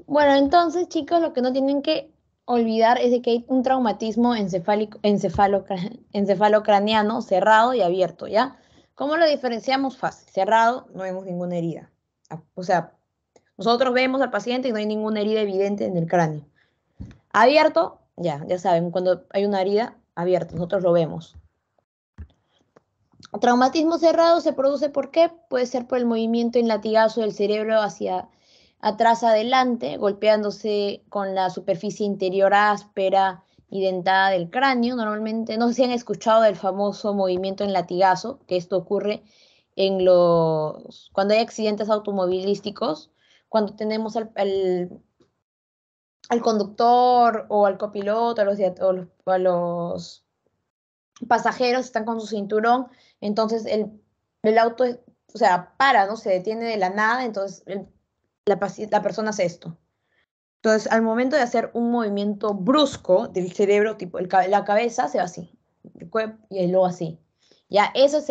Bueno, entonces, chicos, lo que no tienen que olvidar es de que hay un traumatismo encefalocraniano cerrado y abierto, ¿ya? ¿Cómo lo diferenciamos? Fácil. Cerrado, no vemos ninguna herida. O sea, nosotros vemos al paciente y no hay ninguna herida evidente en el cráneo. Abierto, ya saben, cuando hay una herida abierta, nosotros lo vemos. Traumatismo cerrado se produce ¿por qué? Puede ser por el movimiento en latigazo del cerebro hacia atrás adelante, golpeándose con la superficie interior áspera y dentada del cráneo. Normalmente, no sé si han escuchado del famoso movimiento en latigazo, que esto ocurre cuando hay accidentes automovilísticos, cuando tenemos al conductor o al copiloto, a los pasajeros están con su cinturón, entonces el auto, o sea, para, ¿no? Se detiene de la nada, entonces la persona hace esto. Entonces, al momento de hacer un movimiento brusco del cerebro, tipo la cabeza se va así, y luego así. Ya, eso es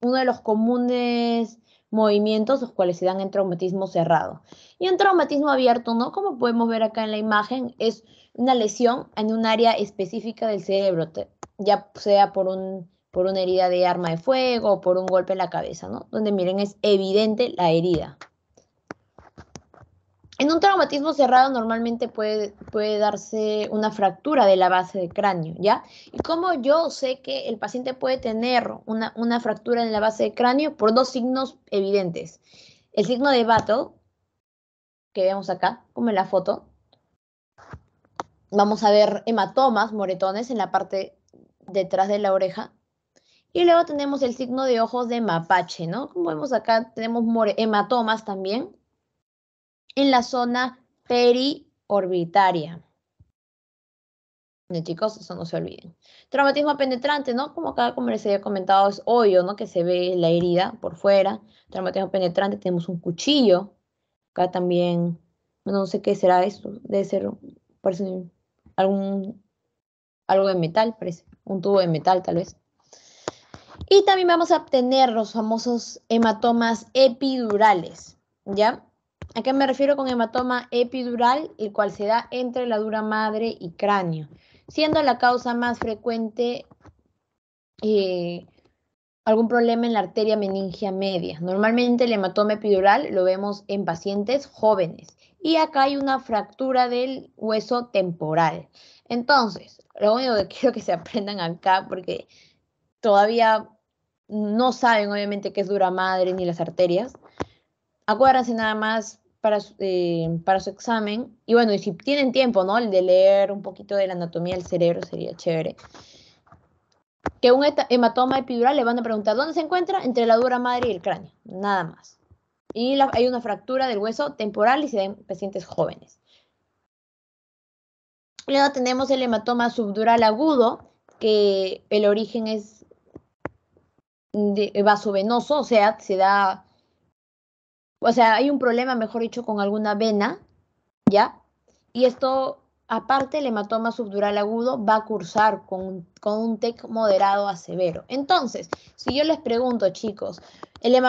uno de los comunes movimientos los cuales se dan en traumatismo cerrado. Y en traumatismo abierto, ¿no? Como podemos ver acá en la imagen, es una lesión en un área específica del cerebro, ya sea por una herida de arma de fuego o por un golpe en la cabeza, ¿no? Donde miren, es evidente la herida. En un traumatismo cerrado normalmente puede darse una fractura de la base del cráneo, ¿ya? Y como yo sé que el paciente puede tener una fractura en la base del cráneo por dos signos evidentes. El signo de Battle, que vemos acá, como en la foto. Vamos a ver hematomas, moretones en la parte detrás de la oreja. Y luego tenemos el signo de ojos de mapache, ¿no? Como vemos acá, tenemos hematomas también en la zona periorbitaria. Chicos, eso no se olviden. Traumatismo penetrante, ¿no? Como acá, como les había comentado, es obvio, ¿no? Que se ve la herida por fuera. Traumatismo penetrante, tenemos un cuchillo. Acá también, no sé qué será esto. Debe ser, parece algo de metal, parece. Un tubo de metal, tal vez. Y también vamos a obtener los famosos hematomas epidurales, ¿ya? ¿A qué me refiero con hematoma epidural? El cual se da entre la dura madre y cráneo, siendo la causa más frecuente algún problema en la arteria meningia media. Normalmente el hematoma epidural lo vemos en pacientes jóvenes. Y acá hay una fractura del hueso temporal. Entonces, lo único que quiero que se aprendan acá, porque todavía no saben obviamente qué es dura madre ni las arterias. Acuérdense nada más para su examen. Y bueno, y si tienen tiempo, ¿no? El de leer un poquito de la anatomía del cerebro sería chévere. Que un hematoma epidural le van a preguntar ¿dónde se encuentra? Entre la dura madre y el cráneo. Nada más. Y hay una fractura del hueso temporal y se da en pacientes jóvenes. Luego tenemos el hematoma subdural agudo, que el origen es vasovenoso, o sea, hay un problema, mejor dicho, con alguna vena, ¿ya? Y esto, aparte, el hematoma subdural agudo va a cursar con un TEC moderado a severo. Entonces, si yo les pregunto, chicos,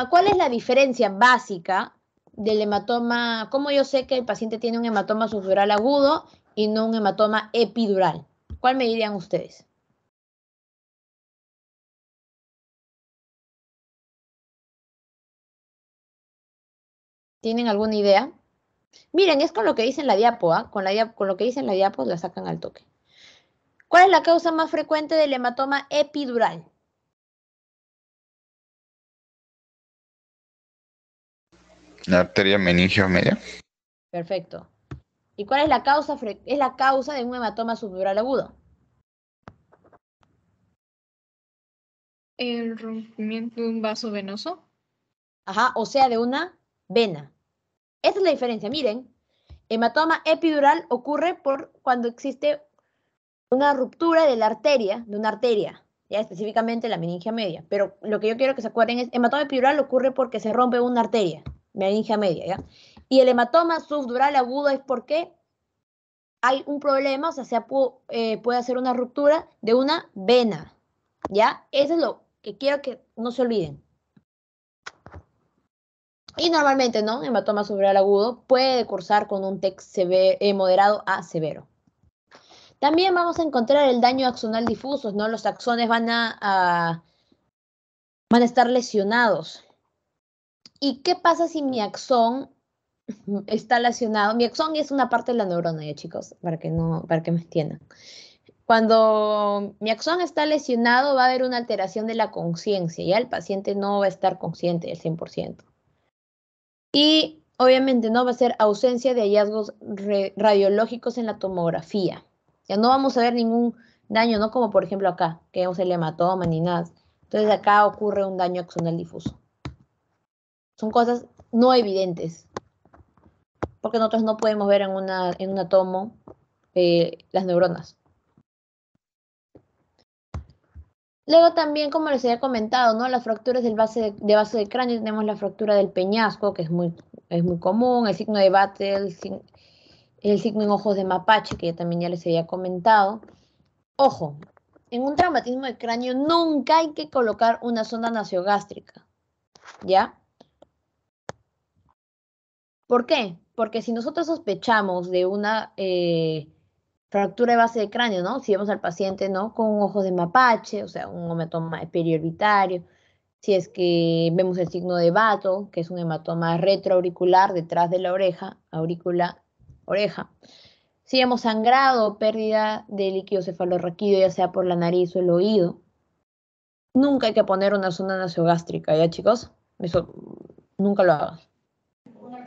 ¿cuál es la diferencia básica del hematoma? ¿Cómo yo sé que el paciente tiene un hematoma subdural agudo y no un hematoma epidural? ¿Cuál me dirían ustedes? ¿Tienen alguna idea? Miren, es con lo que dice en la diapo, ¿ah? Con lo que dice en la diapo la sacan al toque. ¿Cuál es la causa más frecuente del hematoma epidural? La arteria meningio media. Perfecto. ¿Y cuál es la causa de un hematoma subdural agudo? El rompimiento de un vaso venoso. Ajá, o sea, de una vena. Esta es la diferencia. Miren, hematoma epidural ocurre cuando existe una ruptura de una arteria, ya específicamente la meningia media. Pero lo que yo quiero que se acuerden es, hematoma epidural ocurre porque se rompe una arteria, meningia media, ¿ya? Y el hematoma subdural agudo es porque hay un problema, o sea, puede hacer una ruptura de una vena, ¿ya? Eso es lo que quiero que no se olviden. Y normalmente, ¿no? Hematoma subdural agudo puede cursar con un TEC moderado a severo. También vamos a encontrar el daño axonal difuso, ¿no? Los axones van a estar lesionados. ¿Y qué pasa si mi axón está lesionado? Mi axón es una parte de la neurona, ya chicos, para que me entiendan. Cuando mi axón está lesionado va a haber una alteración de la conciencia, ya el paciente no va a estar consciente del 100%. Y obviamente no va a ser ausencia de hallazgos radiológicos en la tomografía. Ya no vamos a ver ningún daño, no como por ejemplo acá, que vemos el hematoma ni nada. Entonces acá ocurre un daño axonal difuso. Son cosas no evidentes, porque nosotros no podemos ver en una tomo las neuronas. Luego también, como les había comentado, ¿no? Las fracturas de base del cráneo, tenemos la fractura del peñasco, que es muy común, el signo de Battle, el signo en ojos de mapache, que también ya les había comentado. Ojo, en un traumatismo de cráneo nunca hay que colocar una sonda nasogástrica, ¿ya? ¿Por qué? Porque si nosotros sospechamos de una fractura de base de cráneo, ¿no? Si vemos al paciente, ¿no? Con un ojo de mapache, o sea, un hematoma periorbitario, si es que vemos el signo de Battle, que es un hematoma retroauricular detrás de la oreja, oreja. Si hemos sangrado o pérdida de líquido cefalorraquídeo, ya sea por la nariz o el oído, nunca hay que poner una sonda nasogástrica, ¿ya chicos? Eso nunca lo hagas.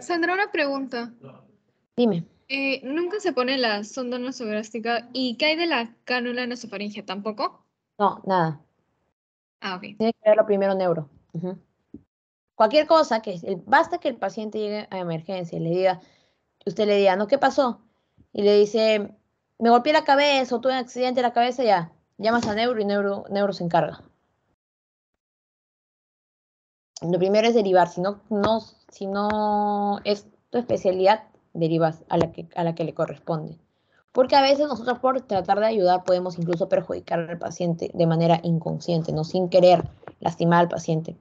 Sandra, una pregunta. Dime. ¿Nunca se pone la sonda nasogástica? ¿Y qué hay de la cánula nasofaringea? ¿Tampoco? No, nada. Ah, ok. Tiene que verlo primero neuro. Cualquier cosa, basta que el paciente llegue a emergencia y usted le diga, ¿no? ¿Qué pasó? Y le dice, me golpeé la cabeza o tuve un accidente en la cabeza, ya. Llamas a neuro y neuro se encarga. Lo primero es derivar. Si no es tu especialidad, derivas a la que le corresponde. Porque a veces nosotros por tratar de ayudar podemos incluso perjudicar al paciente de manera inconsciente, no sin querer lastimar al paciente.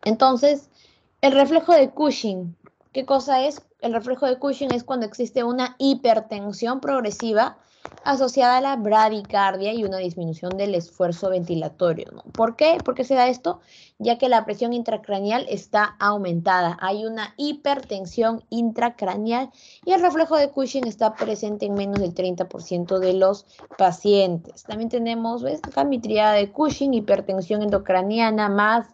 Entonces, el reflejo de Cushing, ¿qué cosa es? El reflejo de Cushing es cuando existe una hipertensión progresiva asociada a la bradicardia y una disminución del esfuerzo ventilatorio, ¿no? ¿Por qué? ¿Por qué se da esto? Ya que la presión intracraneal está aumentada. Hay una hipertensión intracraneal y el reflejo de Cushing está presente en menos del 30% de los pacientes. También tenemos, ¿ves? Acá mi triada de Cushing, hipertensión endocraniana más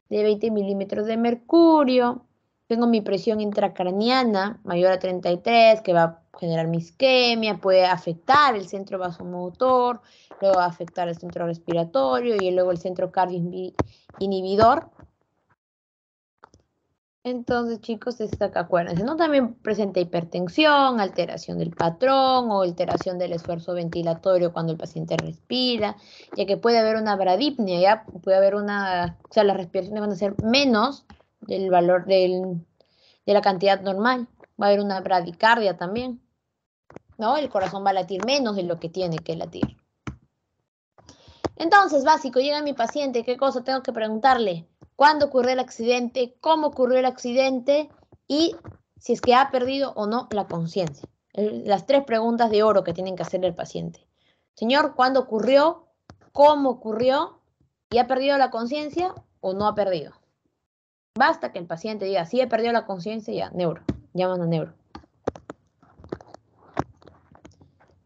de 20 milímetros de mercurio. Tengo mi presión intracraneana mayor a 33, que va a generar mi isquemia, puede afectar el centro vasomotor, luego va a afectar el centro respiratorio y luego el centro cardio inhibidor. Entonces, chicos, acuérdense, ¿no? También presenta hipertensión, alteración del patrón o alteración del esfuerzo ventilatorio cuando el paciente respira, ya que puede haber una bradipnea, ya puede haber o sea, las respiraciones van a ser menos del valor de la cantidad normal. Va a haber una bradicardia también, ¿no? El corazón va a latir menos de lo que tiene que latir. Entonces, básico, llega mi paciente, ¿qué cosa tengo que preguntarle? ¿Cuándo ocurrió el accidente? ¿Cómo ocurrió el accidente? Y si es que ha perdido o no la conciencia. Las 3 preguntas de oro que tienen que hacer el paciente. Señor, ¿cuándo ocurrió? ¿Cómo ocurrió? ¿Y ha perdido la conciencia o no ha perdido? Basta que el paciente diga, sí he perdido la conciencia, ya, neuro. Llaman a neuro.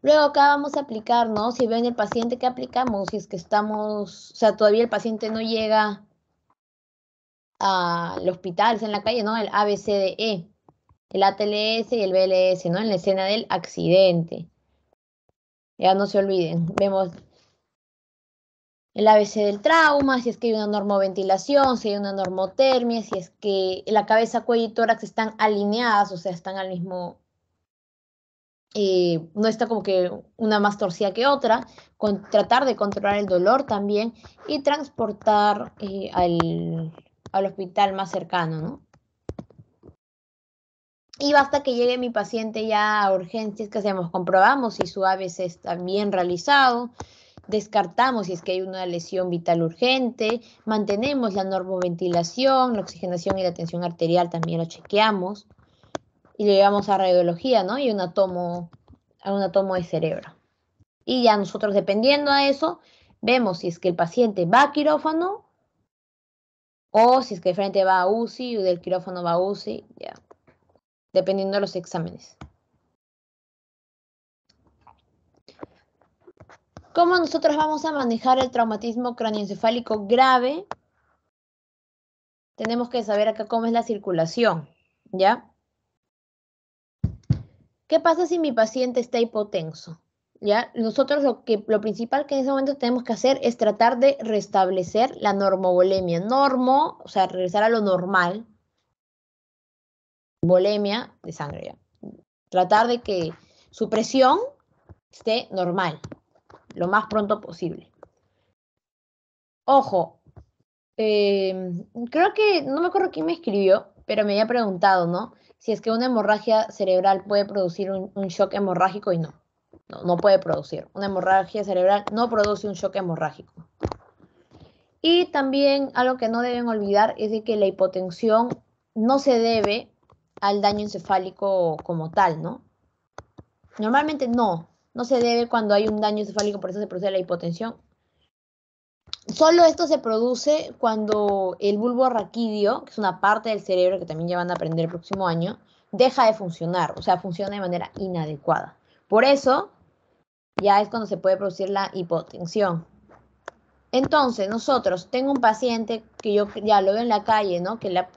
Luego acá vamos a aplicar, ¿no? Si ven el paciente, ¿qué aplicamos? Si es que o sea, todavía el paciente no llega al hospital, está en la calle, ¿no? El ABCDE, el ATLS y el BLS, ¿no? En la escena del accidente. Ya no se olviden, vemos el ABC del trauma, si es que hay una normoventilación, si hay una normotermia, si es que la cabeza, cuello y tórax están alineadas, o sea, están al mismo... no está como que una más torcida que otra, tratar de controlar el dolor también y transportar al hospital más cercano, ¿no? Y basta que llegue mi paciente ya a urgencias, que hacemos? Comprobamos si su ABC está bien realizado, descartamos si es que hay una lesión vital urgente, mantenemos la normoventilación, la oxigenación y la tensión arterial también lo chequeamos y lo llevamos a radiología, ¿no? Y a un tomo de cerebro. Y ya nosotros, dependiendo a eso, vemos si es que el paciente va a quirófano o si es que de frente va a UCI o del quirófano va a UCI, ya, dependiendo de los exámenes. ¿Cómo nosotros vamos a manejar el traumatismo cráneoencefálico grave? Tenemos que saber acá cómo es la circulación, ¿ya? ¿Qué pasa si mi paciente está hipotenso? ¿Ya? Nosotros lo principal que en ese momento tenemos que hacer es tratar de restablecer la normovolemia. O sea, regresar a lo normal. Volemia de sangre, ¿ya? Tratar de que su presión esté normal, lo más pronto posible. Ojo, creo que, no me acuerdo quién me escribió, pero me había preguntado, ¿no? Si es que una hemorragia cerebral puede producir un shock hemorrágico y no. No puede producir. Una hemorragia cerebral no produce un shock hemorrágico. Y también algo que no deben olvidar es de que la hipotensión no se debe al daño encefálico como tal, ¿no? Normalmente no se debe cuando hay un daño encefálico, por eso se produce la hipotensión. Solo esto se produce cuando el bulbo raquídeo, que es una parte del cerebro que también ya van a aprender el próximo año, deja de funcionar, o sea, funciona de manera inadecuada. Por eso, ya es cuando se puede producir la hipotensión. Entonces, tengo un paciente que yo ya lo veo en la calle, ¿no? Que le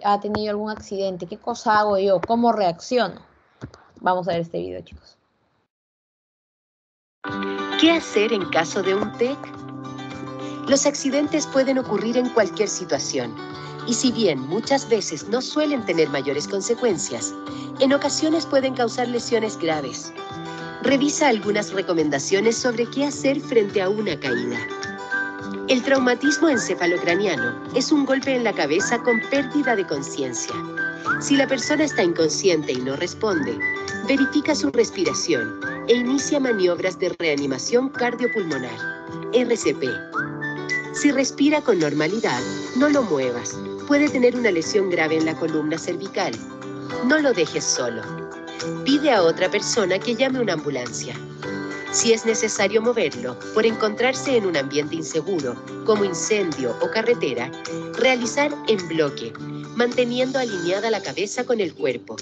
ha tenido algún accidente. ¿Qué cosa hago yo? ¿Cómo reacciono? Vamos a ver este video, chicos. ¿Qué hacer en caso de un TEC? Los accidentes pueden ocurrir en cualquier situación, y si bien muchas veces no suelen tener mayores consecuencias, en ocasiones pueden causar lesiones graves. Revisa algunas recomendaciones sobre qué hacer frente a una caída. El traumatismo encefalocraniano es un golpe en la cabeza con pérdida de conciencia. Si la persona está inconsciente y no responde, verifica su respiración e inicia maniobras de reanimación cardiopulmonar, RCP. Si respira con normalidad, no lo muevas. Puede tener una lesión grave en la columna cervical. No lo dejes solo. Pide a otra persona que llame una ambulancia. Si es necesario moverlo, por encontrarse en un ambiente inseguro, como incendio o carretera, realizar en bloque, manteniendo alineada la cabeza con el cuerpo.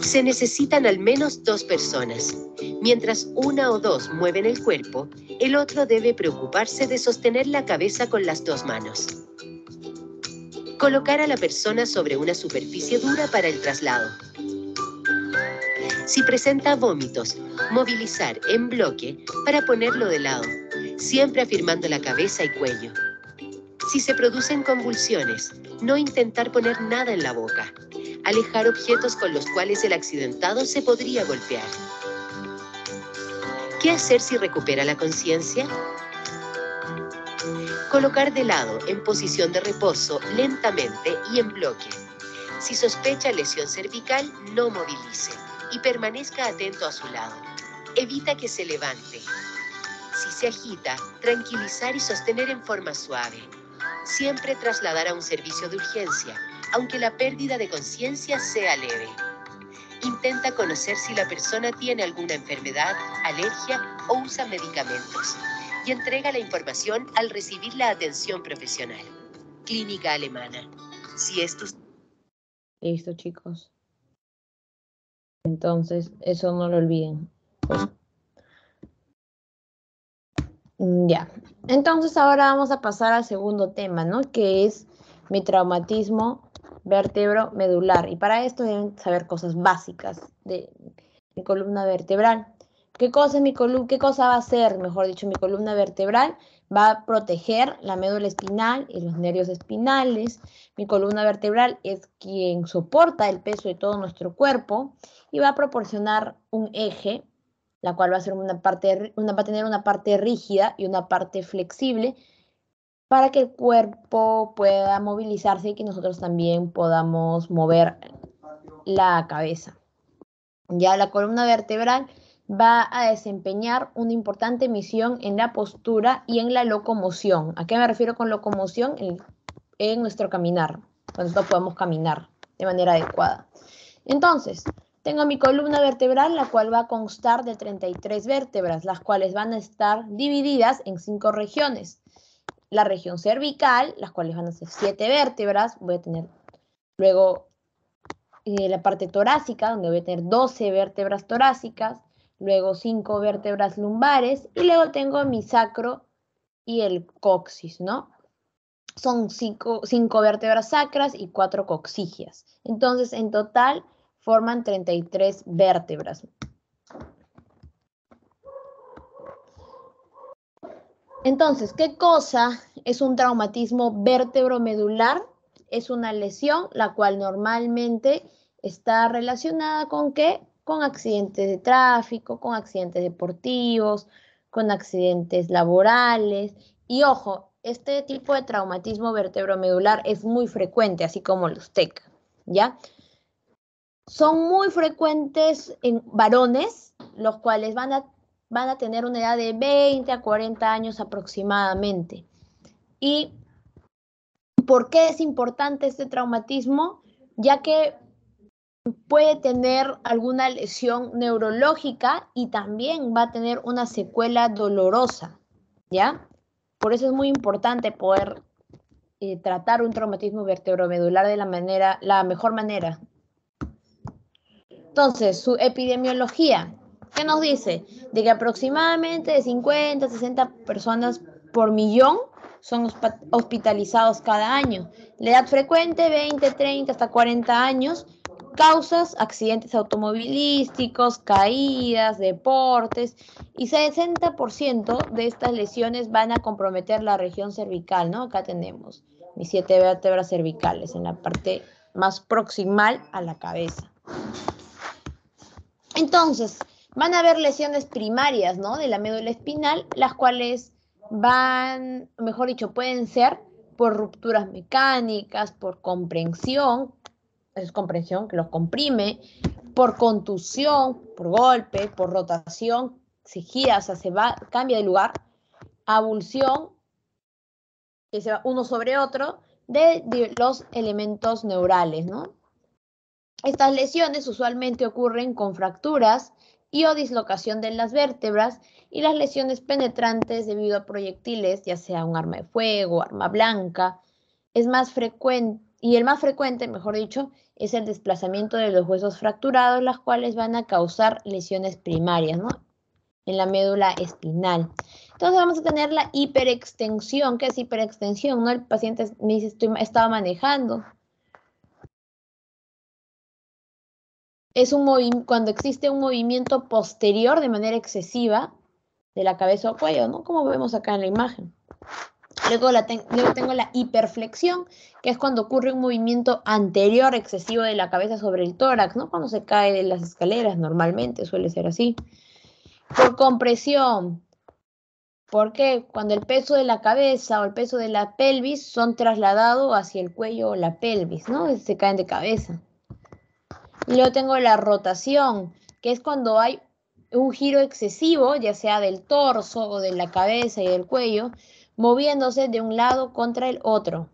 Se necesitan al menos 2 personas. Mientras una o dos mueven el cuerpo, el otro debe preocuparse de sostener la cabeza con las 2 manos. Colocar a la persona sobre una superficie dura para el traslado. Si presenta vómitos, movilizar en bloque para ponerlo de lado, siempre afirmando la cabeza y cuello. Si se producen convulsiones, no intentar poner nada en la boca. Alejar objetos con los cuales el accidentado se podría golpear. ¿Qué hacer si recupera la conciencia? Colocar de lado en posición de reposo lentamente y en bloque. Si sospecha lesión cervical, no movilice y permanezca atento a su lado. Evita que se levante. Si se agita, tranquilizar y sostener en forma suave. Siempre trasladar a un servicio de urgencia, aunque la pérdida de conciencia sea leve. Intenta conocer si la persona tiene alguna enfermedad, alergia o usa medicamentos. Y entrega la información al recibir la atención profesional. Clínica Alemana. Si es tu... Listo, chicos. Entonces, eso no lo olviden. Ya. Entonces, ahora vamos a pasar al segundo tema, ¿no? Que es mi traumatismo vértebro-medular. Y para esto deben saber cosas básicas de mi columna vertebral. ¿Qué cosa va a hacer, mejor dicho, mi columna vertebral? Va a proteger la médula espinal y los nervios espinales. Mi columna vertebral es quien soporta el peso de todo nuestro cuerpo y va a proporcionar un eje, la cual va a tener una parte rígida y una parte flexible para que el cuerpo pueda movilizarse y que nosotros también podamos mover la cabeza. Ya la columna vertebral va a desempeñar una importante misión en la postura y en la locomoción. ¿A qué me refiero con locomoción? En nuestro caminar, cuando no podemos caminar de manera adecuada. Entonces, tengo mi columna vertebral, la cual va a constar de 33 vértebras, las cuales van a estar divididas en 5 regiones. La región cervical, las cuales van a ser 7 vértebras, voy a tener luego la parte torácica, donde voy a tener 12 vértebras torácicas, luego 5 vértebras lumbares, y luego tengo mi sacro y el coxis, ¿no? Son 5 vértebras sacras y 4 coxigias. Entonces, en total, forman 33 vértebras. Entonces, ¿qué cosa es un traumatismo vértebromedular? Es una lesión la cual normalmente está relacionada ¿con qué? Con accidentes de tráfico, con accidentes deportivos, con accidentes laborales. Y ojo, este tipo de traumatismo vertebromedular es muy frecuente, así como los TEC, ¿ya? Son muy frecuentes en varones, los cuales van a tener una edad de 20 a 40 años aproximadamente. ¿Y por qué es importante este traumatismo? Ya que puede tener alguna lesión neurológica y también va a tener una secuela dolorosa, ¿ya? Por eso es muy importante poder tratar un traumatismo vertebromedular de la mejor manera. Entonces, su epidemiología, ¿qué nos dice? De que aproximadamente de 50 a 60 personas por millón son hospitalizados cada año. La edad frecuente, 20, 30 hasta 40 años. Causas, accidentes automovilísticos, caídas, deportes. Y 60% de estas lesiones van a comprometer la región cervical, ¿no? Acá tenemos mis 7 vértebras cervicales en la parte más proximal a la cabeza. Entonces, van a haber lesiones primarias, ¿no? De la médula espinal, las cuales pueden ser por rupturas mecánicas, por comprensión, es comprensión que los comprime, por contusión, por golpe, por rotación, se gira, o sea, cambia de lugar, abulsión, que se va uno sobre otro, de los elementos neurales, ¿no? Estas lesiones usualmente ocurren con fracturas y o dislocación de las vértebras y las lesiones penetrantes debido a proyectiles, ya sea un arma de fuego, arma blanca, es más frecuente, y el más frecuente, mejor dicho, es el desplazamiento de los huesos fracturados, las cuales van a causar lesiones primarias, ¿no? En la médula espinal. Entonces vamos a tener la hiperextensión. ¿Qué es hiperextensión? ¿No? El paciente me dice, estaba manejando. Es cuando existe un movimiento posterior de manera excesiva de la cabeza o cuello, ¿no? Como vemos acá en la imagen. Luego tengo la hiperflexión, que es cuando ocurre un movimiento anterior excesivo de la cabeza sobre el tórax, ¿no? Cuando se cae de las escaleras, normalmente suele ser así. Por compresión. ¿Por qué? Cuando el peso de la cabeza o el peso de la pelvis son trasladados hacia el cuello o la pelvis, ¿no? Se caen de cabeza. Y luego tengo la rotación, que es cuando hay un giro excesivo, ya sea del torso o de la cabeza y del cuello, moviéndose de un lado contra el otro.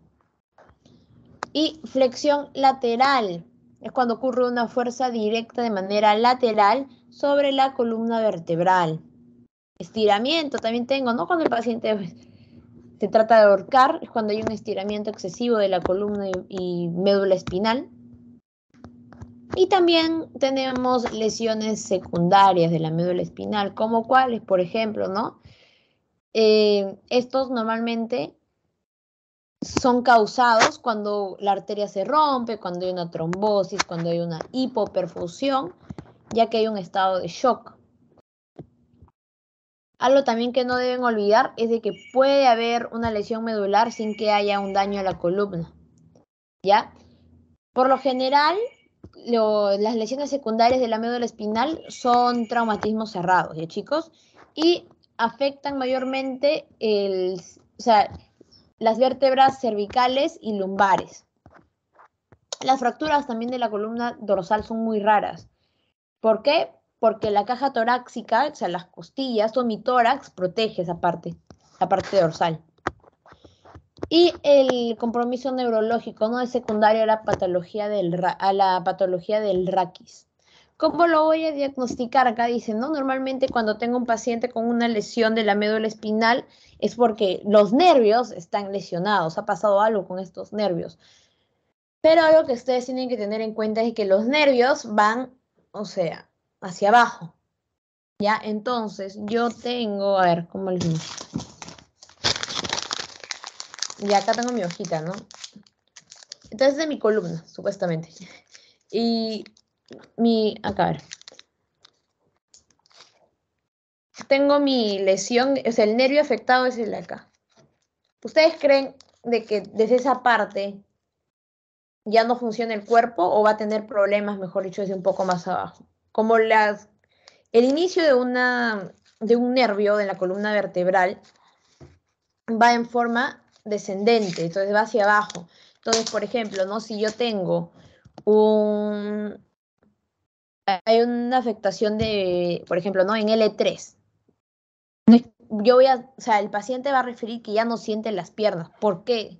Y flexión lateral, es cuando ocurre una fuerza directa de manera lateral sobre la columna vertebral. Estiramiento también tengo, ¿no? Cuando el paciente se trata de ahorcar, es cuando hay un estiramiento excesivo de la columna y médula espinal. Y también tenemos lesiones secundarias de la médula espinal, como cuáles, por ejemplo, ¿no? Estos normalmente son causados cuando la arteria se rompe, cuando hay una trombosis, cuando hay una hipoperfusión, ya que hay un estado de shock. Algo también que no deben olvidar es de que puede haber una lesión medular sin que haya un daño a la columna, ¿ya? Por lo general, las lesiones secundarias de la médula espinal son traumatismos cerrados, ¿ya, chicos? Y afectan mayormente las vértebras cervicales y lumbares. Las fracturas también de la columna dorsal son muy raras. ¿Por qué? porque la caja torácica, o sea, las costillas o mi tórax protege esa parte, la parte dorsal. Y el compromiso neurológico, ¿no? Es secundario a la patología del raquis. ¿Cómo lo voy a diagnosticar? Acá dicen, ¿no? Normalmente cuando tengo un paciente con una lesión de la médula espinal es porque los nervios están lesionados, ha pasado algo con estos nervios. Pero algo que ustedes tienen que tener en cuenta es que los nervios van, o sea, hacia abajo. ¿Ya? Entonces, yo tengo, a ver, ¿cómo les digo? Y acá tengo mi hojita, ¿no? Entonces, de mi columna, supuestamente. Y acá, a ver. Tengo mi lesión, o sea, el nervio afectado es el de acá. ¿Ustedes creen de que desde esa parte ya no funciona el cuerpo o va a tener problemas, mejor dicho, desde un poco más abajo? Como el inicio de un nervio de la columna vertebral va en forma descendente, entonces va hacia abajo. Entonces, por ejemplo, ¿no? Si yo tengo hay una afectación de, por ejemplo, ¿no? En L3. O sea, el paciente va a referir que ya no siente las piernas. ¿Por qué?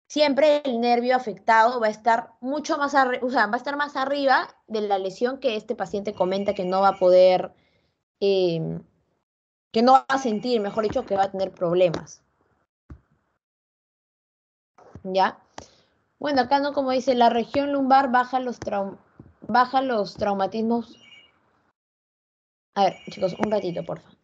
Siempre el nervio afectado va a estar mucho más o sea, va a estar más arriba de la lesión que este paciente comenta que no va a poder, que no va a sentir, mejor dicho, que va a tener problemas. ¿Ya? Bueno, acá no, como dice, la región lumbar baja los traumatismos. A ver, chicos, un ratito, por favor.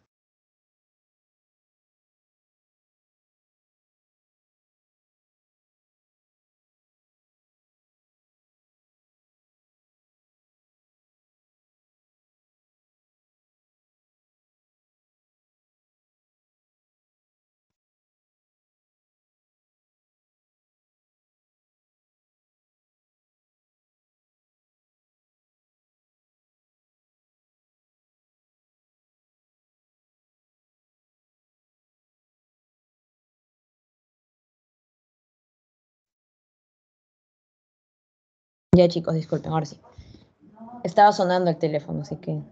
Ya, chicos, disculpen, ahora sí. Estaba sonando el teléfono, así que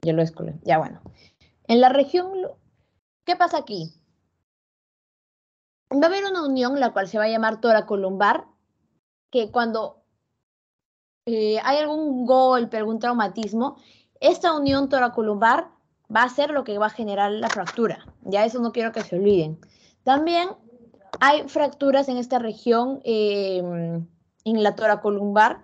yo lo escolé. Ya, bueno. En la región, ¿qué pasa aquí? Va a haber una unión, la cual se va a llamar toracolumbar, que cuando hay algún golpe, algún traumatismo, esta unión toracolumbar va a ser lo que va a generar la fractura. Ya eso no quiero que se olviden. También hay fracturas en esta región, en la toracolumbar,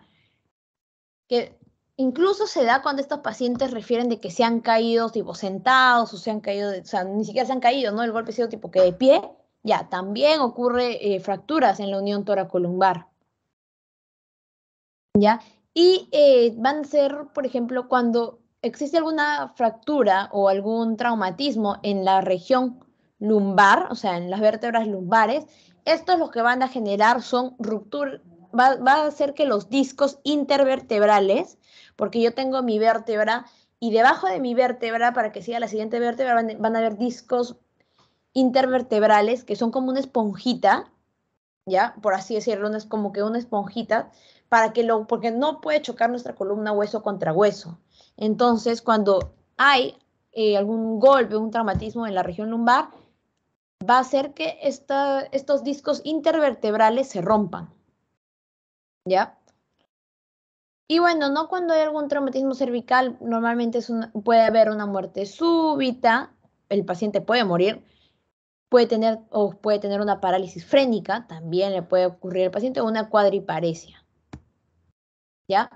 que incluso se da cuando estos pacientes refieren de que se han caído tipo sentados o se han caído, o sea, ni siquiera se han caído, ¿no? El golpe ha sido tipo que de pie, ya, también ocurre fracturas en la unión toracolumbar, ¿ya? Y van a ser, por ejemplo, cuando existe alguna fractura o algún traumatismo en la región lumbar, o sea, en las vértebras lumbares, estos lo que van a generar son rupturas, va a hacer que los discos intervertebrales, porque yo tengo mi vértebra y debajo de mi vértebra, para que siga la siguiente vértebra, van a haber discos intervertebrales que son como una esponjita, ¿ya? Por así decirlo, es como que una esponjita, porque no puede chocar nuestra columna hueso contra hueso. Entonces, cuando hay algún golpe, un traumatismo en la región lumbar, va a hacer que estos discos intervertebrales se rompan, ¿ya? Y bueno, no cuando hay algún traumatismo cervical, normalmente puede haber una muerte súbita, el paciente puede morir, puede tener una parálisis frénica, también le puede ocurrir al paciente, o una cuadriparesia, ¿ya?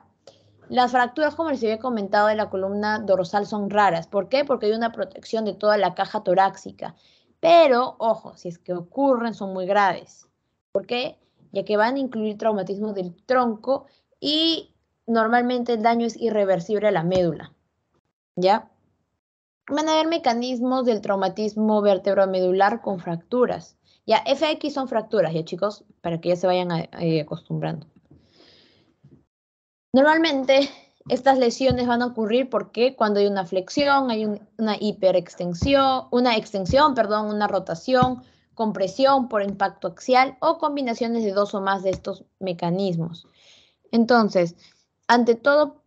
Las fracturas, como les había comentado, de la columna dorsal son raras. ¿Por qué? Porque hay una protección de toda la caja torácica. Pero, ojo, si es que ocurren, son muy graves. ¿Por qué? Ya que van a incluir traumatismos del tronco y normalmente el daño es irreversible a la médula, ¿ya? Van a haber mecanismos del traumatismo vertebromedular con fracturas. Ya, FX son fracturas, ya chicos, para que ya se vayan acostumbrando. Normalmente estas lesiones van a ocurrir porque cuando hay una flexión, hay una hiperextensión, una rotación, compresión por impacto axial o combinaciones de dos o más de estos mecanismos. Entonces, ante todo,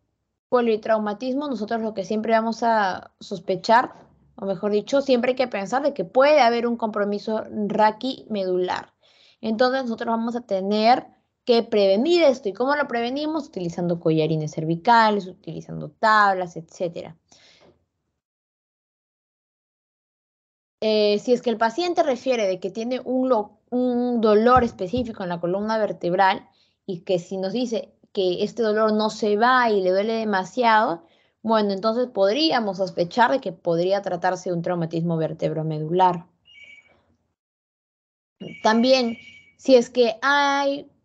politraumatismo, nosotros lo que siempre vamos a sospechar, o mejor dicho, siempre hay que pensar de que puede haber un compromiso raquimedular. Entonces nosotros vamos a tener que prevenir esto. ¿Y cómo lo prevenimos? Utilizando collarines cervicales, utilizando tablas, etc. Si es que el paciente refiere de que tiene un dolor específico en la columna vertebral y que si nos dice que este dolor no se va y le duele demasiado, bueno, entonces podríamos sospechar de que podría tratarse de un traumatismo vertebromedular. También, si es que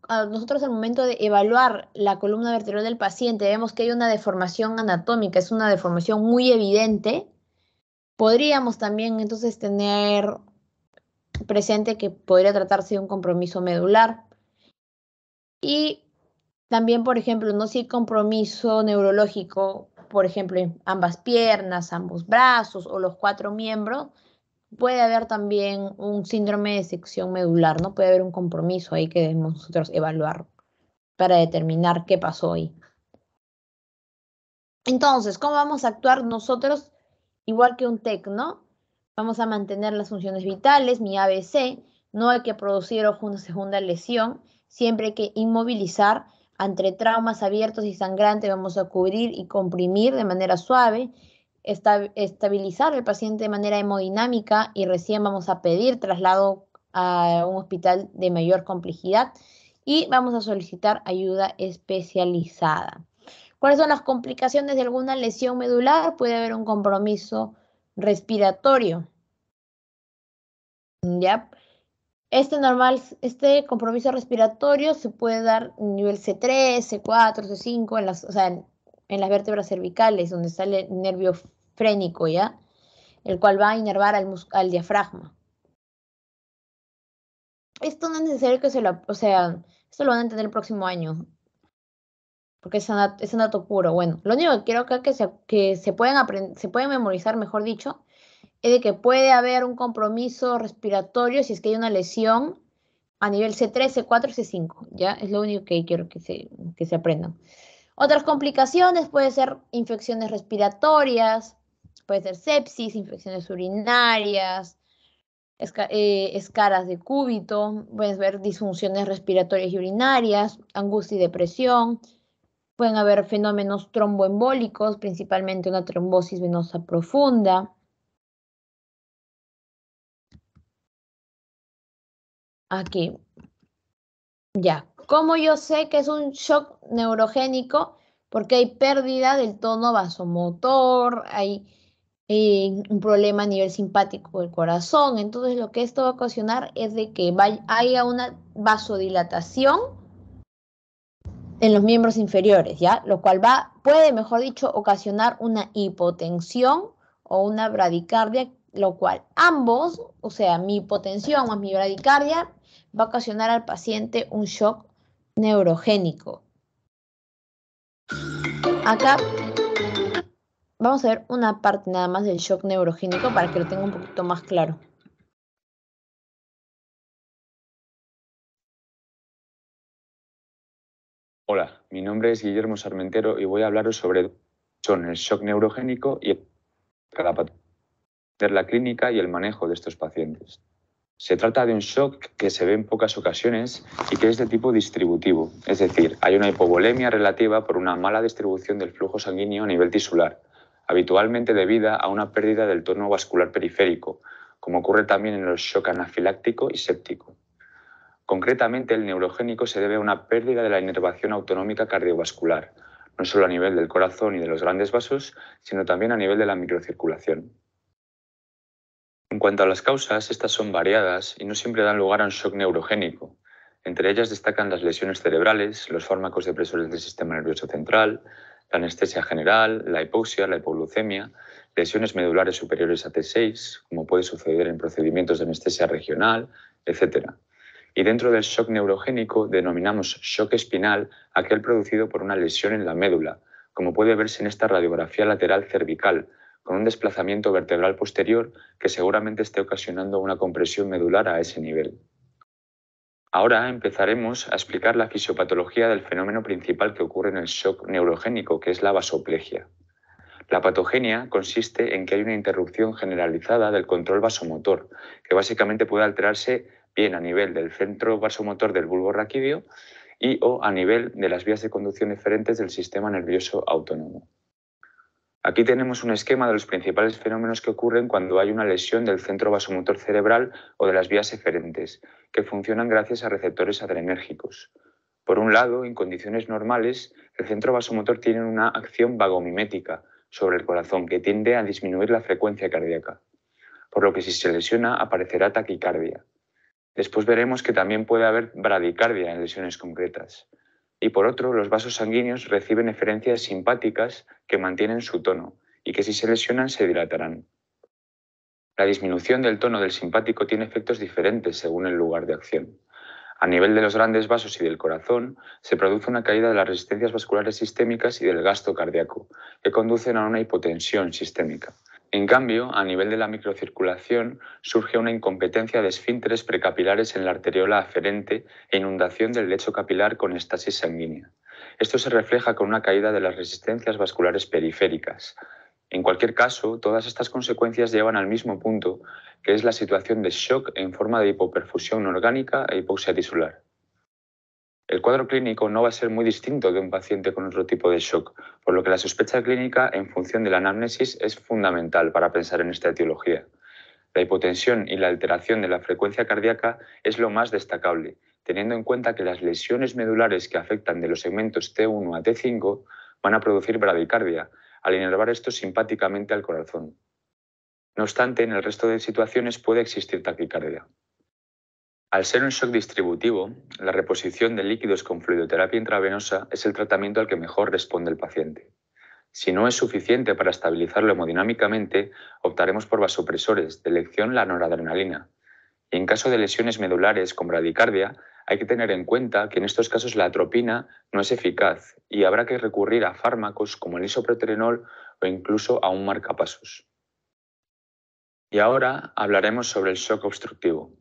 nosotros al momento de evaluar la columna vertebral del paciente vemos que hay una deformación anatómica, es una deformación muy evidente, podríamos también entonces tener presente que podría tratarse de un compromiso medular. Y también, por ejemplo, no si hay compromiso neurológico, por ejemplo, en ambas piernas, ambos brazos o los 4 miembros, puede haber también un síndrome de sección medular, ¿no? Puede haber un compromiso ahí que debemos nosotros evaluar para determinar qué pasó ahí. Entonces, ¿cómo vamos a actuar nosotros? Igual que un TEC, ¿no? Vamos a mantener las funciones vitales, mi ABC, no hay que producir una segunda lesión, siempre hay que inmovilizar ante traumas abiertos y sangrantes, vamos a cubrir y comprimir de manera suave, estabilizar al paciente de manera hemodinámica y recién vamos a pedir traslado a un hospital de mayor complejidad y vamos a solicitar ayuda especializada. ¿Cuáles son las complicaciones de alguna lesión medular? Puede haber un compromiso respiratorio. ¿Ya? Este compromiso respiratorio se puede dar en nivel C3, C4, C5, en las vértebras cervicales, donde sale el nervio frénico, ¿ya? El cual va a inervar al diafragma. Esto no es necesario que esto lo van a entender el próximo año, porque es un dato puro. Bueno, lo único que quiero acá que se pueden memorizar, mejor dicho, es de que puede haber un compromiso respiratorio si es que hay una lesión a nivel C3, C4, C5, ¿ya? Es lo único que quiero que se aprendan. Otras complicaciones pueden ser infecciones respiratorias, puede ser sepsis, infecciones urinarias, escaras de cúbito, puedes ver disfunciones respiratorias y urinarias, angustia y depresión, pueden haber fenómenos tromboembólicos, principalmente una trombosis venosa profunda. Aquí. Ya. ¿Cómo yo sé que es un shock neurogénico? Porque hay pérdida del tono vasomotor, hay un problema a nivel simpático del corazón. Entonces, lo que esto va a ocasionar es de que haya una vasodilatación en los miembros inferiores, ¿ya? Lo cual puede, mejor dicho, ocasionar una hipotensión o una bradicardia, lo cual ambos, o sea, mi hipotensión más mi bradicardia, va a ocasionar al paciente un shock neurogénico. Acá vamos a ver una parte nada más del shock neurogénico para que lo tenga un poquito más claro. Hola, mi nombre es Guillermo Sarmentero y voy a hablaros sobre el shock neurogénico y la clínica y el manejo de estos pacientes. Se trata de un shock que se ve en pocas ocasiones y que es de tipo distributivo, es decir, hay una hipovolemia relativa por una mala distribución del flujo sanguíneo a nivel tisular, habitualmente debida a una pérdida del tono vascular periférico, como ocurre también en el shock anafiláctico y séptico. Concretamente, el neurogénico se debe a una pérdida de la inervación autonómica cardiovascular, no solo a nivel del corazón y de los grandes vasos, sino también a nivel de la microcirculación. En cuanto a las causas, estas son variadas y no siempre dan lugar a un shock neurogénico. Entre ellas destacan las lesiones cerebrales, los fármacos depresores del sistema nervioso central, la anestesia general, la hipoxia, la hipoglucemia, lesiones medulares superiores a T6, como puede suceder en procedimientos de anestesia regional, etc. Y dentro del shock neurogénico denominamos shock espinal aquel producido por una lesión en la médula, como puede verse en esta radiografía lateral cervical, con un desplazamiento vertebral posterior que seguramente esté ocasionando una compresión medular a ese nivel. Ahora empezaremos a explicar la fisiopatología del fenómeno principal que ocurre en el shock neurogénico, que es la vasoplegia. La patogenia consiste en que hay una interrupción generalizada del control vasomotor, que básicamente puede alterarse bien a nivel del centro vasomotor del bulbo raquídeo o a nivel de las vías de conducción eferentes del sistema nervioso autónomo. Aquí tenemos un esquema de los principales fenómenos que ocurren cuando hay una lesión del centro vasomotor cerebral o de las vías eferentes, que funcionan gracias a receptores adrenérgicos. Por un lado, en condiciones normales, el centro vasomotor tiene una acción vagomimética sobre el corazón que tiende a disminuir la frecuencia cardíaca, por lo que si se lesiona aparecerá taquicardia. Después veremos que también puede haber bradicardia en lesiones concretas. Y por otro, los vasos sanguíneos reciben eferencias simpáticas que mantienen su tono y que si se lesionan se dilatarán. La disminución del tono del simpático tiene efectos diferentes según el lugar de acción. A nivel de los grandes vasos y del corazón, se produce una caída de las resistencias vasculares sistémicas y del gasto cardíaco, que conducen a una hipotensión sistémica. En cambio, a nivel de la microcirculación, surge una incompetencia de esfínteres precapilares en la arteriola aferente e inundación del lecho capilar con estasis sanguínea. Esto se refleja con una caída de las resistencias vasculares periféricas. En cualquier caso, todas estas consecuencias llevan al mismo punto, que es la situación de shock en forma de hipoperfusión orgánica e hipoxia tisular. El cuadro clínico no va a ser muy distinto de un paciente con otro tipo de shock, por lo que la sospecha clínica en función de la anamnesis es fundamental para pensar en esta etiología. La hipotensión y la alteración de la frecuencia cardíaca es lo más destacable, teniendo en cuenta que las lesiones medulares que afectan de los segmentos T1 a T5 van a producir bradicardia, al inervar esto simpáticamente al corazón. No obstante, en el resto de situaciones puede existir taquicardia. Al ser un shock distributivo, la reposición de líquidos con fluidoterapia intravenosa es el tratamiento al que mejor responde el paciente. Si no es suficiente para estabilizarlo hemodinámicamente, optaremos por vasopresores, de elección la noradrenalina. Y en caso de lesiones medulares con bradicardia, hay que tener en cuenta que en estos casos la atropina no es eficaz y habrá que recurrir a fármacos como el isoproterenol o incluso a un marcapasos. Y ahora hablaremos sobre el shock obstructivo.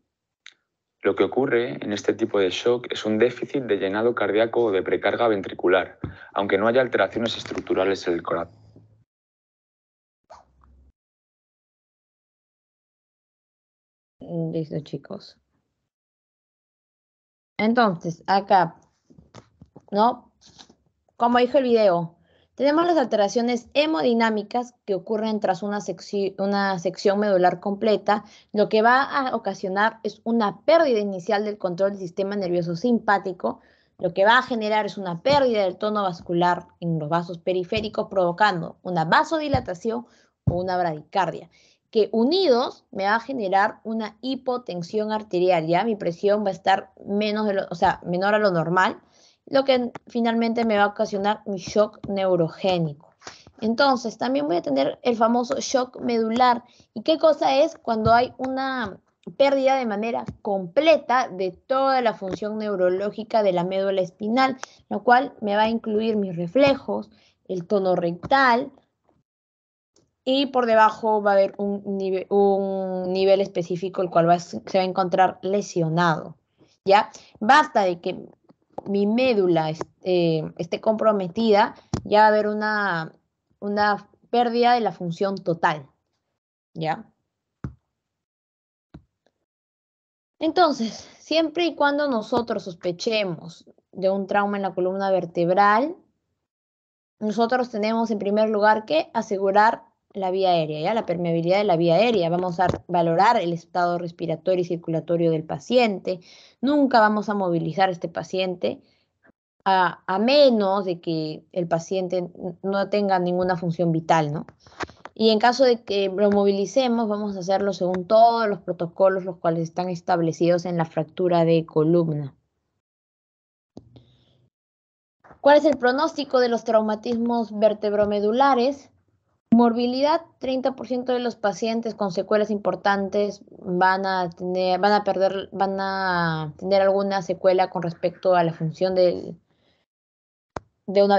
Lo que ocurre en este tipo de shock es un déficit de llenado cardíaco o de precarga ventricular, aunque no haya alteraciones estructurales en el corazón. Listo, chicos. Entonces, acá, ¿no? Como dijo el video, tenemos las alteraciones hemodinámicas que ocurren tras una sección medular completa. Lo que va a ocasionar es una pérdida inicial del control del sistema nervioso simpático. Lo que va a generar es una pérdida del tono vascular en los vasos periféricos, provocando una vasodilatación o una bradicardia, que unidos me va a generar una hipotensión arterial, ¿ya? Mi presión va a estar menor a lo normal, lo que finalmente me va a ocasionar un shock neurogénico. Entonces, también voy a tener el famoso shock medular. ¿Y qué cosa es? Cuando hay una pérdida de manera completa de toda la función neurológica de la médula espinal, lo cual me va a incluir mis reflejos, el tono rectal, y por debajo va a haber un nivel específico el cual se va a encontrar lesionado, ¿ya? Basta de que mi médula esté comprometida, ya va a haber una pérdida de la función total, ¿ya? Entonces, siempre y cuando nosotros sospechemos de un trauma en la columna vertebral, nosotros tenemos en primer lugar que asegurar la vía aérea, ¿ya? La permeabilidad de la vía aérea. Vamos a valorar el estado respiratorio y circulatorio del paciente. Nunca vamos a movilizar a este paciente a menos de que el paciente no tenga ninguna función vital, ¿no? Y en caso de que lo movilicemos, vamos a hacerlo según todos los protocolos los cuales están establecidos en la fractura de columna. ¿Cuál es el pronóstico de los traumatismos vertebromedulares? Morbilidad: 30% de los pacientes con secuelas importantes van a tener alguna secuela con respecto a la función de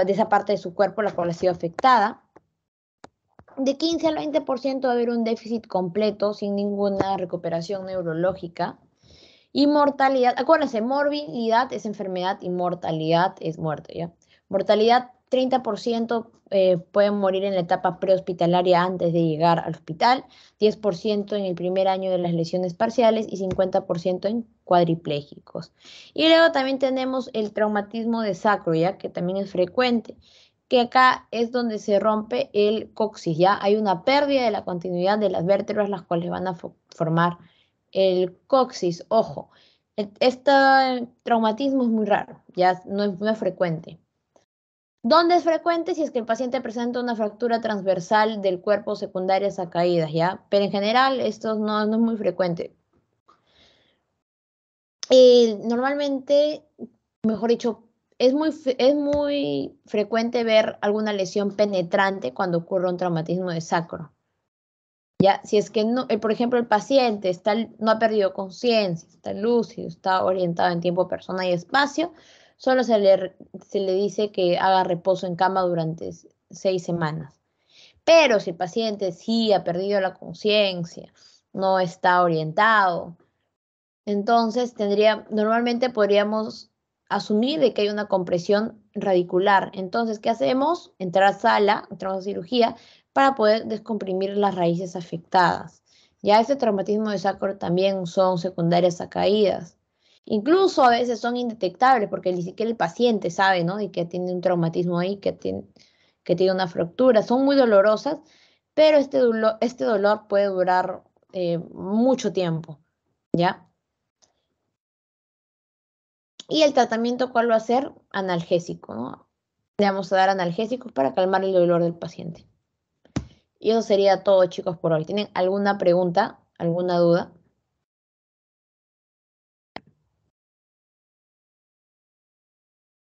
esa parte de su cuerpo la cual ha sido afectada. De 15 al 20% va a haber un déficit completo sin ninguna recuperación neurológica. Y mortalidad, acuérdense, morbilidad es enfermedad y mortalidad es muerte, ¿ya? Mortalidad, 30% pueden morir en la etapa prehospitalaria antes de llegar al hospital, 10% en el primer año de las lesiones parciales y 50% en cuadriplégicos. Y luego también tenemos el traumatismo de sacro, ¿ya? Que también es frecuente, que acá es donde se rompe el coxis, ¿ya? Hay una pérdida de la continuidad de las vértebras, las cuales van a formar el coxis. Ojo, este traumatismo es muy raro, ya no es frecuente. ¿Dónde es frecuente? Si es que el paciente presenta una fractura transversal del cuerpo secundaria a caídas, ¿ya? Pero en general esto no es muy frecuente. Normalmente, mejor dicho, es muy frecuente ver alguna lesión penetrante cuando ocurre un traumatismo de sacro. Ya, si es que no, por ejemplo, el paciente no ha perdido conciencia, está lúcido, está orientado en tiempo, persona y espacio, solo se le dice que haga reposo en cama durante 6 semanas. Pero si el paciente sí ha perdido la conciencia, no está orientado, entonces normalmente podríamos asumir de que hay una compresión radicular. Entonces, ¿qué hacemos? Entrar a sala, entramos a cirugía para poder descomprimir las raíces afectadas. Ya este traumatismo de sacro también son secundarias a caídas. Incluso a veces son indetectables porque ni siquiera el paciente sabe, ¿no? Y que tiene un traumatismo ahí, que tiene una fractura. Son muy dolorosas, pero este dolor puede durar mucho tiempo, ¿ya? Y el tratamiento, ¿cuál va a ser? Analgésico, ¿no? Le vamos a dar analgésicos para calmar el dolor del paciente. Y eso sería todo, chicos, por hoy. ¿Tienen alguna pregunta, alguna duda?